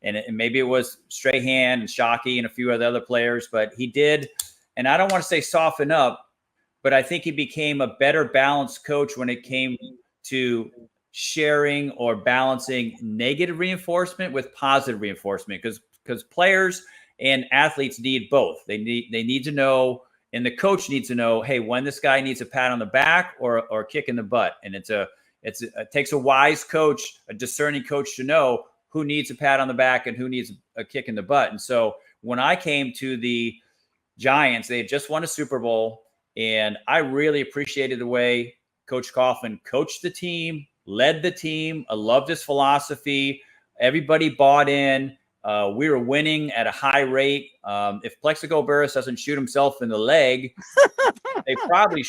S5: And maybe it was Strahan and Shockey and a few of the other players, but he did. And I don't want to say soften up, but I think he became a better balanced coach when it came to sharing or balancing negative reinforcement with positive reinforcement, because players and athletes need both. They need to know, and the coach needs to know, hey, when this guy needs a pat on the back or a kick in the butt. And it takes a wise coach, a discerning coach, to know who needs a pat on the back and who needs a kick in the butt. And so when I came to the Giants, they had just won a Super Bowl, and I really appreciated the way Coach Coughlin coached the team, led the team. I loved his philosophy. Everybody bought in. We were winning at a high rate. If Plexico Burress doesn't shoot himself in the leg, they probably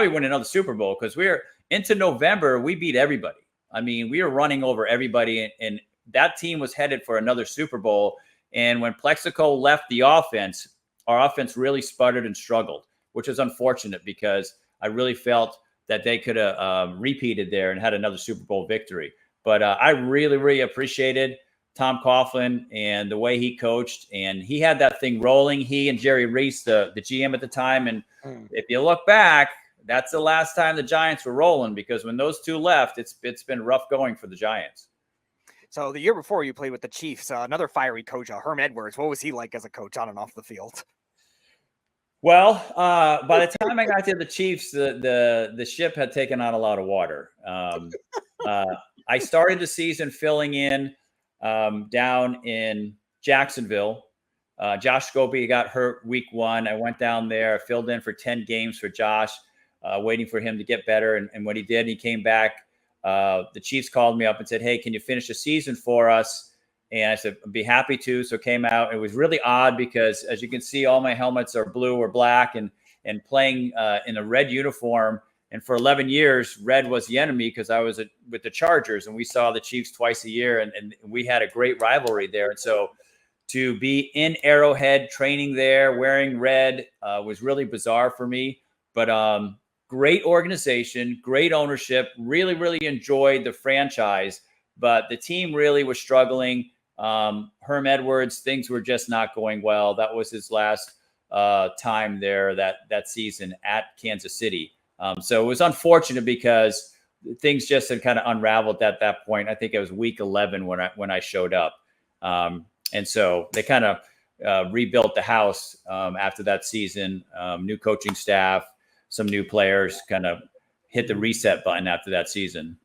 S5: win another Super Bowl, because we're into November. We beat everybody. I mean, we were running over everybody, and that team was headed for another Super Bowl. And when Plexico left the offense, our offense really sputtered and struggled, which is unfortunate, because I really felt that they could have repeated there and had another Super Bowl victory. But I really, really appreciated Tom Coughlin and the way he coached, and he had that thing rolling. He and Jerry Reese, the GM at the time. And if you look back, that's the last time the Giants were rolling, because when those two left, it's been rough going for the Giants.
S2: So the year before, you played with the Chiefs, another fiery coach, Herm Edwards. What was he like as a coach on and off the field?
S5: Well, by the time I got to the Chiefs, the ship had taken on a lot of water. I started the season filling in down in Jacksonville. Josh Scobie got hurt week 1. I went down there, filled in for 10 games for Josh, waiting for him to get better. And when he did, he came back. The Chiefs called me up and said, hey, can you finish the season for us? And I said, I'd be happy to. So came out. It was really odd, because as you can see, all my helmets are blue or black, and playing in a red uniform. And for 11 years, red was the enemy, because I was with the Chargers, and we saw the Chiefs twice a year, and we had a great rivalry there. And so to be in Arrowhead training there wearing red was really bizarre for me. But great organization, great ownership, really, really enjoyed the franchise. But the team really was struggling. Herm Edwards, things were just not going well. That was his last time there that season at Kansas City. So it was unfortunate, because things just had kind of unraveled at that point. I think it was week 11 when I showed up. And so they kind of rebuilt the house after that season. New coaching staff, some new players, kind of hit the reset button after that season.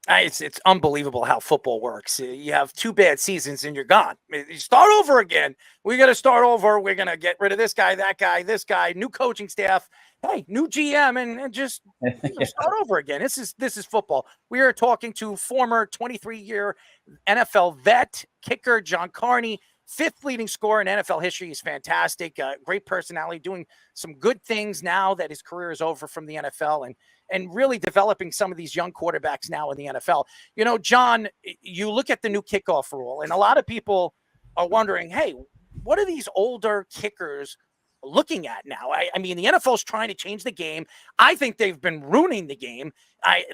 S1: It's unbelievable how football works. You have 2 bad seasons and you're gone. You start over again. We got to start over. We're going to get rid of this guy, that guy, this guy, new coaching staff. Hey, new GM, and just start over again. This is football. We are talking to former 23-year NFL vet kicker John Carney, 5th leading scorer in NFL history. He's fantastic, great personality, doing some good things now that his career is over from the NFL, and really developing some of these young quarterbacks now in the NFL. You know, John, you look at the new kickoff rule, and a lot of people are wondering, hey, what are these older kickers looking at now? I mean, the NFL is trying to change the game. I think they've been ruining the game.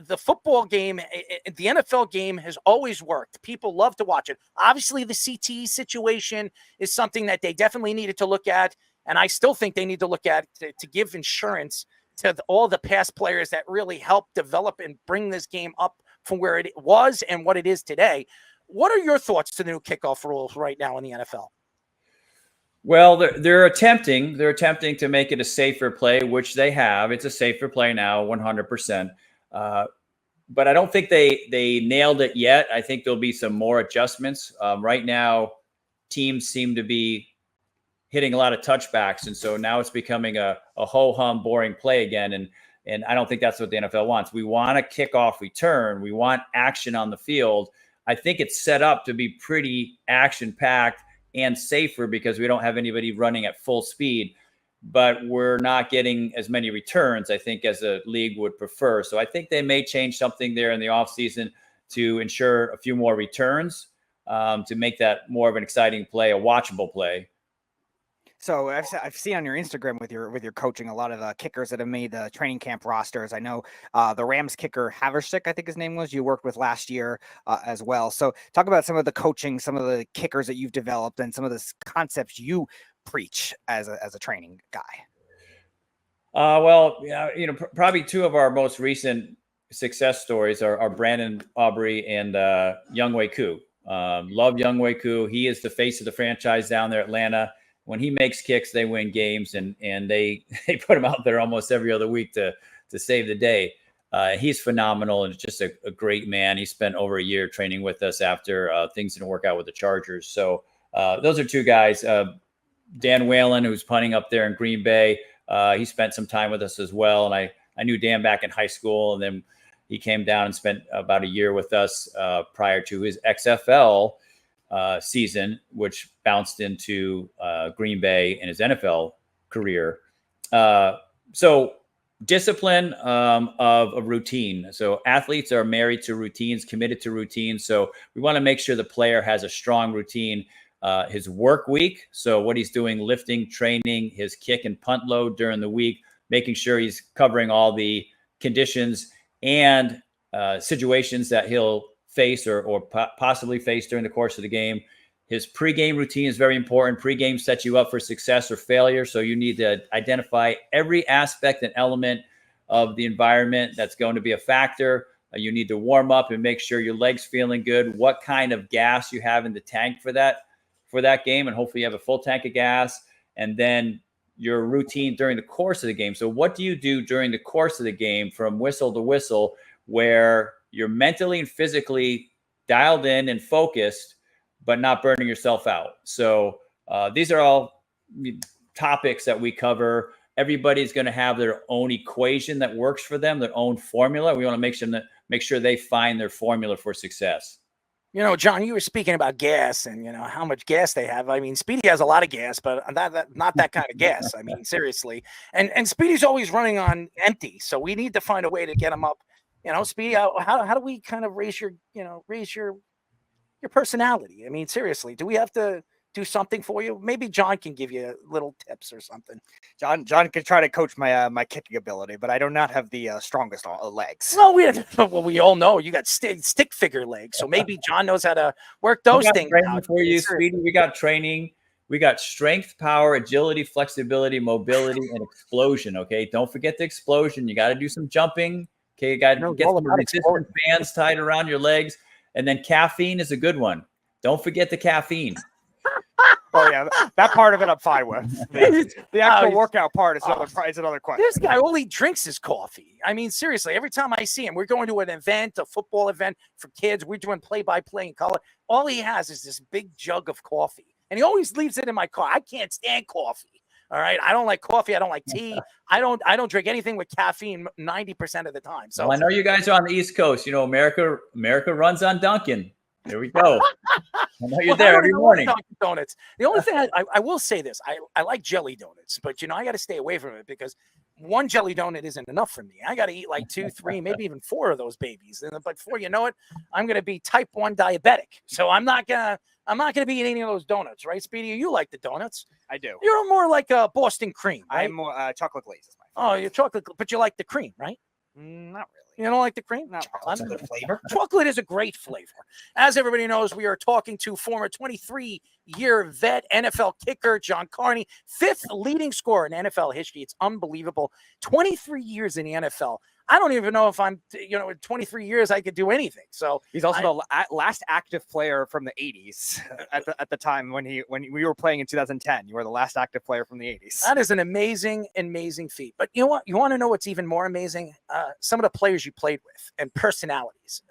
S1: The football game, the NFL game has always worked. People love to watch it. Obviously, the CTE situation is something that they definitely needed to look at, and I still think they need to look at to give insurance to all the past players that really helped develop and bring this game up from where it was and what it is today. What are your thoughts to the new kickoff rules right now in the NFL?
S5: Well, they're attempting to make it a safer play, which they have. It's a safer play now, 100%. But I don't think they nailed it yet. I think there'll be some more adjustments. Right now, teams seem to be hitting a lot of touchbacks, and so now it's becoming a ho-hum, boring play again. And I don't think that's what the NFL wants. We want a kickoff return. We want action on the field. I think it's set up to be pretty action-packed and safer, because we don't have anybody running at full speed, but we're not getting as many returns, I think, as a league would prefer. So I think they may change something there in the offseason to ensure a few more returns, to make that more of an exciting play, a watchable play.
S2: So I've seen on your Instagram with your coaching a lot of kickers that have made the training camp rosters. I know the Rams kicker Haversick, I think his name was, you worked with last year as well. So talk about some of the coaching, some of the kickers that you've developed, and some of the concepts you preach as a training guy.
S5: Well, yeah, probably 2 of our most recent success stories are Brandon Aubrey and Younghoe Koo. Love Younghoe Koo. He is the face of the franchise down there in Atlanta. When he makes kicks, they win games, and they put him out there almost every other week to save the day. He's phenomenal and just a great man. He spent over a year training with us after things didn't work out with the Chargers. So those are two guys. Dan Whalen, who's punting up there in Green Bay, he spent some time with us as well. And I knew Dan back in high school, and then he came down and spent about a year with us prior to his XFL season, which bounced into Green Bay and his NFL career. So discipline of a routine. So athletes are married to routines, committed to routines. So we want to make sure the player has a strong routine. His work week, so what he's doing, lifting, training, his kick and punt load during the week, making sure he's covering all the conditions and situations that he'll face or possibly face during the course of the game. His pregame routine is very important. Pregame sets you up for success or failure. So you need to identify every aspect and element of the environment that's going to be a factor. You need to warm up and make sure your leg's feeling good, what kind of gas you have in the tank for that game. And hopefully you have a full tank of gas, and then your routine during the course of the game. So what do you do during the course of the game from whistle to whistle where you're mentally and physically dialed in and focused, but not burning yourself out? So these are all topics that we cover. Everybody's going to have their own equation that works for them, their own formula. We want to make sure they find their formula for success.
S1: You know, John, you were speaking about gas and, you know, how much gas they have. I mean, Speedy has a lot of gas, but not that kind of gas. I mean, seriously. And Speedy's always running on empty. So we need to find a way to get him up. You know, Speedy, how do we kind of raise your personality? I mean, seriously, do we have to do something for you? Maybe John can give you little tips or something.
S2: John can try to coach my kicking ability, but I do not have the strongest legs.
S1: Well, we all know you got stick figure legs, so maybe John knows how to work those things out
S5: for you, Speedy. We got training. We got strength, power, agility, flexibility, mobility, and explosion. Okay, don't forget the explosion. You got to do some jumping. Okay, you got to get some resistant bands tied around your legs, and then caffeine is a good one. Don't forget the caffeine.
S2: Oh yeah, that part of it I'm fine with. The actual workout part is another question.
S1: This guy, all he drinks is coffee. I mean, seriously, every time I see him, we're going to an event, a football event for kids. We're doing play-by-play in color. All he has is this big jug of coffee, and he always leaves it in my car. I can't stand coffee. All right, I don't like coffee. I don't like tea. I don't drink anything with caffeine 90% of the time. So
S5: well, I know you guys are on the East Coast. You know, America runs on Dunkin'. There we go. I know you're there every morning.
S1: Donuts. The only thing I will say this, I like jelly donuts, but I got to stay away from it because one jelly donut isn't enough for me. I got to eat like 2, 3, maybe even 4 of those babies. And but before you know it, I'm going to be type 1 diabetic. So I'm not gonna be eating any of those donuts, right, Speedy? You like the donuts?
S2: I do.
S1: You're more like a Boston cream, right?
S2: I'm more chocolate glaze is my favorite.
S1: Oh, you're chocolate, but you like the cream, right?
S2: Not really.
S1: You don't like the cream?
S2: No, chocolate's a good flavor.
S1: Chocolate is a great flavor. As everybody knows, we are talking to former 23-year vet NFL kicker John Carney, 5th leading scorer in NFL history. It's unbelievable. 23 years in the NFL. I don't even know if I'm, in 23 years I could do anything. So
S2: he's also the last active player from the 80s at the time when we were playing in 2010. You were the last active player from the 80s.
S1: That is an amazing feat. But you know what? You want to know what's even more amazing? Some of the players you played with and personalities.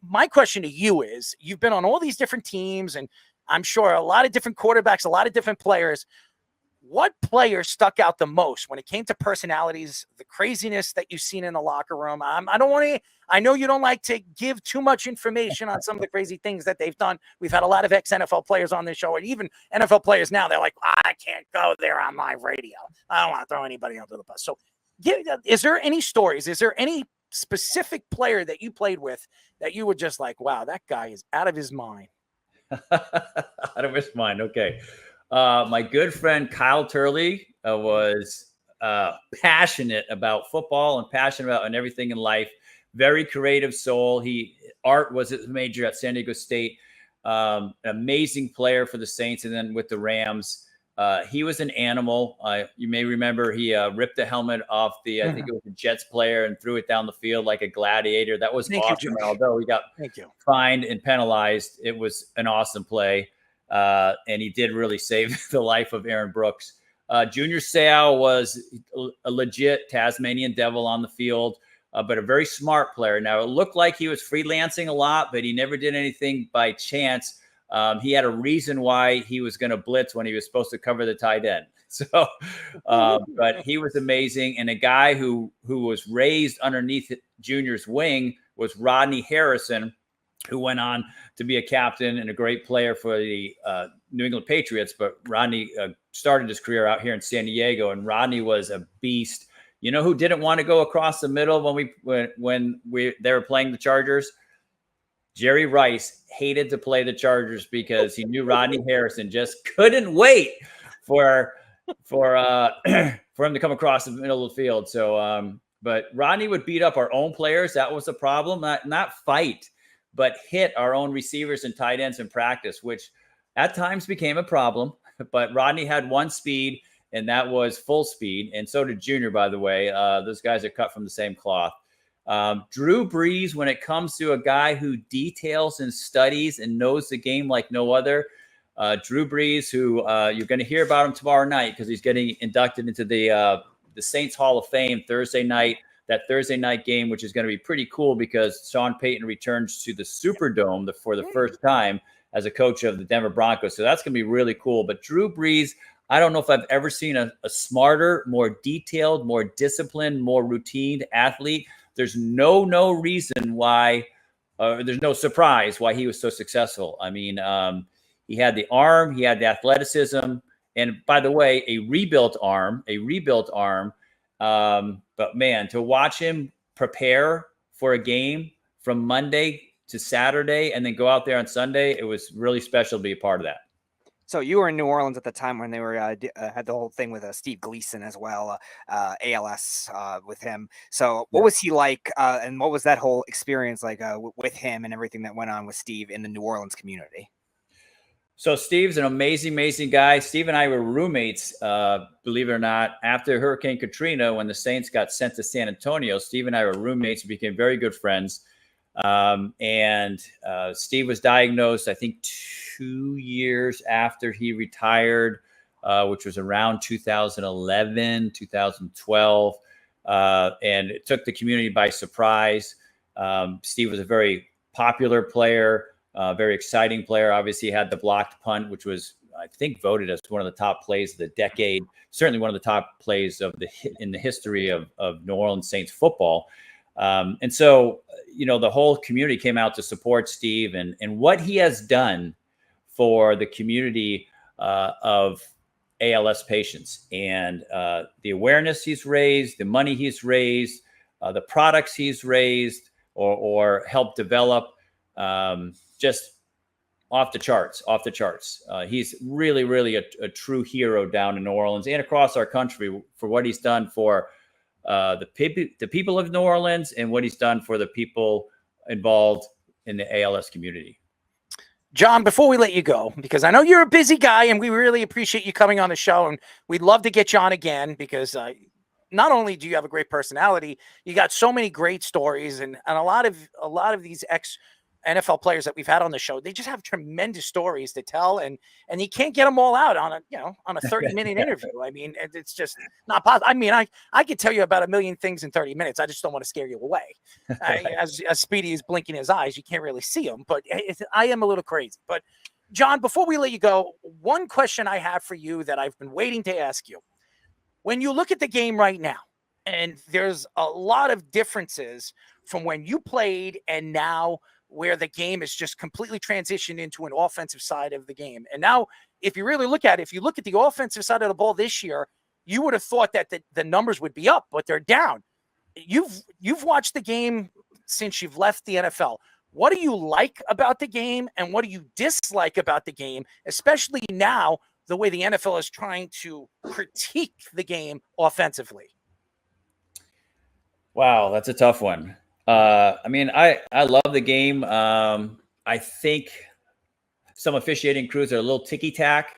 S1: My question to you is: you've been on all these different teams, and I'm sure a lot of different quarterbacks, a lot of different players. What player stuck out the most when it came to personalities, the craziness that you've seen in the locker room? I know you don't like to give too much information on some of the crazy things that they've done. We've had a lot of ex-NFL players on this show, and even NFL players now, they're like, I can't go there on live radio. I don't want to throw anybody under the bus. So is there any stories? Is there any specific player that you played with that you were just like, wow, that guy is out of his mind?
S5: Out of his mind. Okay. My good friend Kyle Turley was passionate about football and passionate about everything in life. Very creative soul. Art was his major at San Diego State. Amazing player for the Saints and then with the Rams. He was an animal. You may remember he ripped the helmet off the, I think it was a Jets player, and threw it down the field like a gladiator. That was awesome. Although he got fined and penalized, it was an awesome play. And he did really save the life of Aaron Brooks. Junior Seau was a legit Tasmanian devil on the field, but a very smart player. Now, it looked like he was freelancing a lot, but he never did anything by chance. He had a reason why he was going to blitz when he was supposed to cover the tight end. So, but he was amazing. And a guy who was raised underneath Junior's wing was Rodney Harrison, who went on to be a captain and a great player for the New England Patriots. But Rodney started his career out here in San Diego, and Rodney was a beast. You know who didn't want to go across the middle when they were playing the Chargers? Jerry Rice hated to play the Chargers because he knew Rodney Harrison just couldn't wait for him to come across the middle of the field. So, but Rodney would beat up our own players. That was a problem. Not fight, but hit our own receivers and tight ends in practice, which at times became a problem. But Rodney had one speed, and that was full speed. And so did Junior, by the way. Those guys are cut from the same cloth. Drew Brees, when it comes to a guy who details and studies and knows the game like no other, Drew Brees, who you're going to hear about him tomorrow night because he's getting inducted into the Saints Hall of Fame Thursday night. That Thursday night game, which is going to be pretty cool because Sean Payton returns to the Superdome for the first time as a coach of the Denver Broncos. So that's going to be really cool. But Drew Brees, I don't know if I've ever seen a smarter, more detailed, more disciplined, more routine athlete. There's no reason why, there's no surprise why he was so successful. I mean, he had the arm, he had the athleticism, and by the way, a rebuilt arm. But man, to watch him prepare for a game from Monday to Saturday and then go out there on Sunday, it was really special to be a part of that.
S2: So you were in New Orleans at the time when they were had the whole thing with Steve Gleason as well, ALS with him. So what was he like, and what was that whole experience like with him and everything that went on with Steve in the New Orleans community?
S5: So Steve's an amazing guy. Steve and I were roommates, believe it or not, after Hurricane Katrina, when the Saints got sent to San Antonio. Steve and I were roommates and became very good friends. And Steve was diagnosed, I think, 2 years after he retired, which was around 2011, 2012. And it took the community by surprise. Steve was a very popular player, very exciting player. Obviously, he had the blocked punt, which was, I think, voted as one of the top plays of the decade. Certainly one of the top plays in the history of New Orleans Saints football. And so, you know, the whole community came out to support Steve and what he has done for the community of ALS patients, and the awareness he's raised, the money he's raised, the products he's raised or helped develop, just off the charts. He's really a true hero down in New Orleans and across our country for what he's done for the people of New Orleans and what he's done for the people involved in the ALS community.
S1: John, before we let you go, because I know you're a busy guy and we really appreciate you coming on the show, and we'd love to get you on again because not only do you have a great personality, you got so many great stories, and a lot of these ex-NFL players that we've had on the show, they just have tremendous stories to tell, and you can't get them all out on a 30-minute interview. I mean, it's just not possible. I mean, I could tell you about a million things in 30 minutes. I just don't want to scare you away. As Speedy is blinking his eyes, you can't really see him, but I am a little crazy. But John, before we let you go, one question I have for you that I've been waiting to ask you. When you look at the game right now, and there's a lot of differences from when you played and now, where the game is just completely transitioned into an offensive side of the game. And now, if you really look at it, if you look at the offensive side of the ball this year, you would have thought that the numbers would be up, but they're down. You've watched the game since you've left the NFL. What do you like about the game, and what do you dislike about the game, especially now, the way the NFL is trying to critique the game offensively?
S5: Wow, that's a tough one. I mean, I love the game. I think some officiating crews are a little ticky-tack,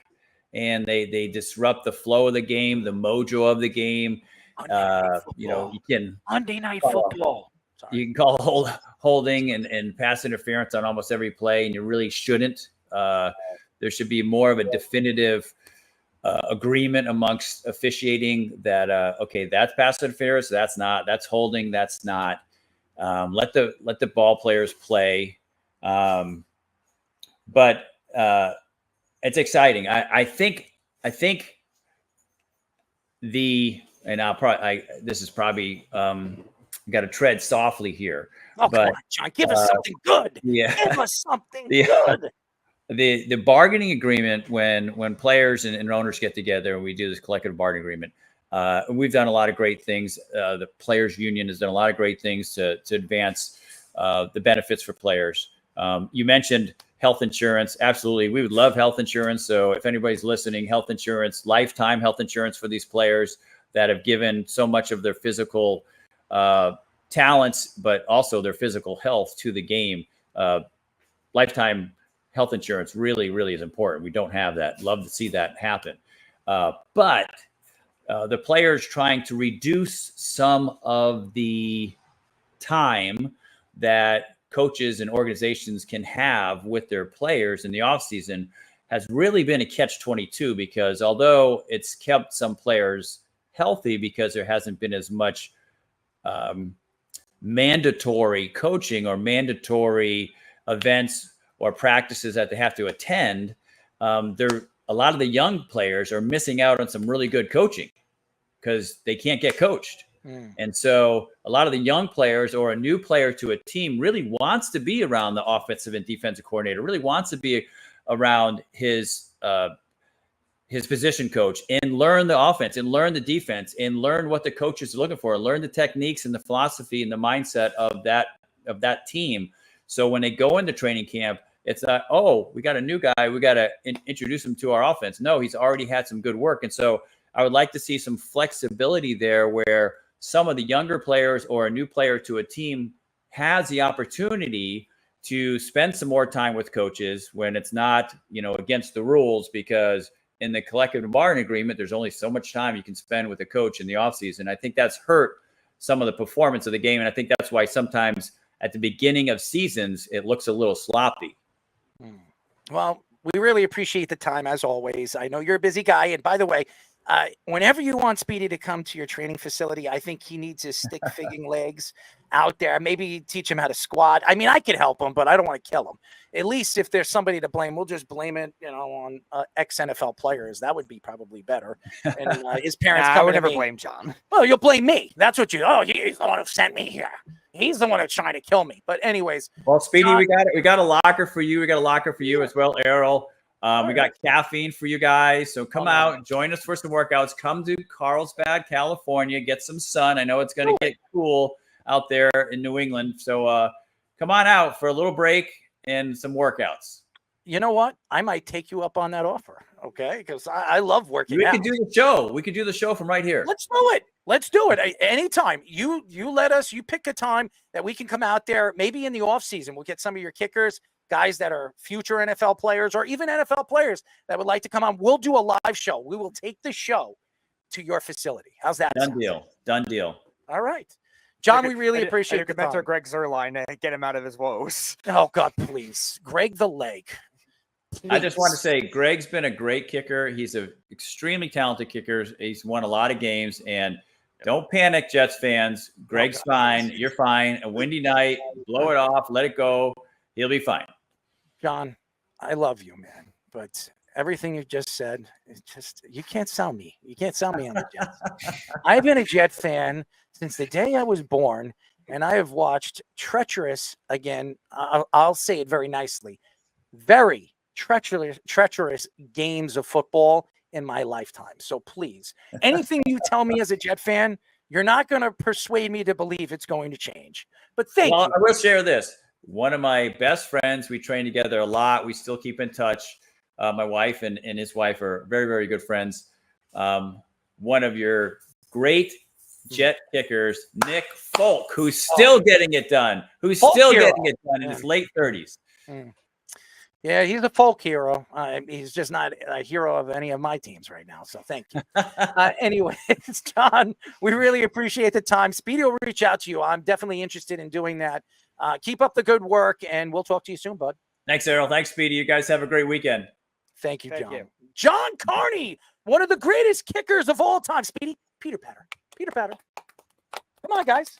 S5: and they disrupt the flow of the game, the mojo of the game. You can
S1: Monday Night Football. Sorry.
S5: You can call holding and pass interference on almost every play, and you really shouldn't. There should be more of a definitive agreement amongst officiating that okay, that's pass interference, that's not, that's holding, that's not. Let the ball players play, but it's exciting. I think this is probably got to tread softly here.
S1: Oh,
S5: but
S1: come on, John, give us something good.
S5: Yeah,
S1: give us something good.
S5: The bargaining agreement when players and owners get together and we do this collective bargaining agreement, we've done a lot of great things. The players union has done a lot of great things to advance the benefits for players. You mentioned health insurance. Absolutely. We would love health insurance. So if anybody's listening, health insurance, lifetime health insurance for these players that have given so much of their physical talents, but also their physical health to the game. Lifetime health insurance really, really is important. We don't have that. Love to see that happen. But the players trying to reduce some of the time that coaches and organizations can have with their players in the offseason has really been a catch-22, because although it's kept some players healthy because there hasn't been as much mandatory coaching or mandatory events or practices that they have to attend, a lot of the young players are missing out on some really good coaching because they can't get coached. And so a lot of the young players or a new player to a team really wants to be around the offensive and defensive coordinator, really wants to be around his position coach and learn the offense and learn the defense and learn what the coaches are looking for, learn the techniques and the philosophy and the mindset of that team. So when they go into training camp, it's not, oh, we got a new guy, we got to introduce him to our offense. No, he's already had some good work. And so I would like to see some flexibility there where some of the younger players or a new player to a team has the opportunity to spend some more time with coaches when it's not, against the rules, because in the collective bargaining agreement, there's only so much time you can spend with a coach in the offseason. I think that's hurt some of the performance of the game. And I think that's why sometimes at the beginning of seasons, it looks a little sloppy.
S1: Well, we really appreciate the time as always. I know you're a busy guy. And by the way, whenever you want Speedy to come to your training facility, I think he needs his stick figging legs out there. Maybe teach him how to squat. I mean, I could help him, but I don't want to kill him. At least if there's somebody to blame, we'll just blame it, on ex-NFL players. That would be probably better. And his parents.
S2: I would never blame John.
S1: Well, you'll blame me. That's what you. Oh, he's the one who sent me here. He's the one who's trying to kill me. But anyways.
S5: Well, Speedy, John, we got a locker for you. We got a locker for you as well, Errol. We got caffeine for you guys. So come out, join us for some workouts. Come to Carlsbad, California, get some sun. I know it's going to get cool out there in New England. So come on out for a little break and some workouts.
S1: You know what? I might take you up on that offer. Okay. Because I love working out.
S5: We could do the show. We could do the show from right here.
S1: Let's do it. Let's do it. Anytime. You pick a time that we can come out there. Maybe in the off season, we'll get some of your kickers, guys that are future NFL players or even NFL players that would like to come on. We'll do a live show. We will take the show to your facility. How's that?
S5: Done deal.
S1: All right. John, we really appreciate
S2: your mentor, Greg Zerline, to get him out of his woes.
S1: Oh, God, please. Greg the leg. Please.
S5: I just want to say Greg's been a great kicker. He's an extremely talented kicker. He's won a lot of games. And don't panic, Jets fans. Greg's fine. You're fine. A windy night. Blow it off. Let it go. He'll be fine.
S1: John, I love you, man. But everything you just said, it's just, you can't sell me. You can't sell me on the Jets. I've been a Jet fan since the day I was born, and I have watched treacherous, again, I'll say it very nicely, very treacherous games of football in my lifetime. So please, anything you tell me as a Jet fan, you're not going to persuade me to believe it's going to change. But thank you.
S5: I will share this. One of my best friends, we train together a lot. We still keep in touch. My wife and his wife are very, very good friends. One of your great Jet kickers, Nick Folk, who's still getting it done, in his late 30s.
S1: Yeah, he's a folk hero. He's just not a hero of any of my teams right now. So thank you. Anyways, John, we really appreciate the time. Speedy will reach out to you. I'm definitely interested in doing that. Keep up the good work, and we'll talk to you soon, bud.
S5: Thanks, Errol. Thanks, Speedy. You guys have a great weekend.
S1: Thank you,
S2: Thank
S1: John.
S2: you.
S1: John Carney, one of the greatest kickers of all time. Speedy, Peter Patter. Come on, guys.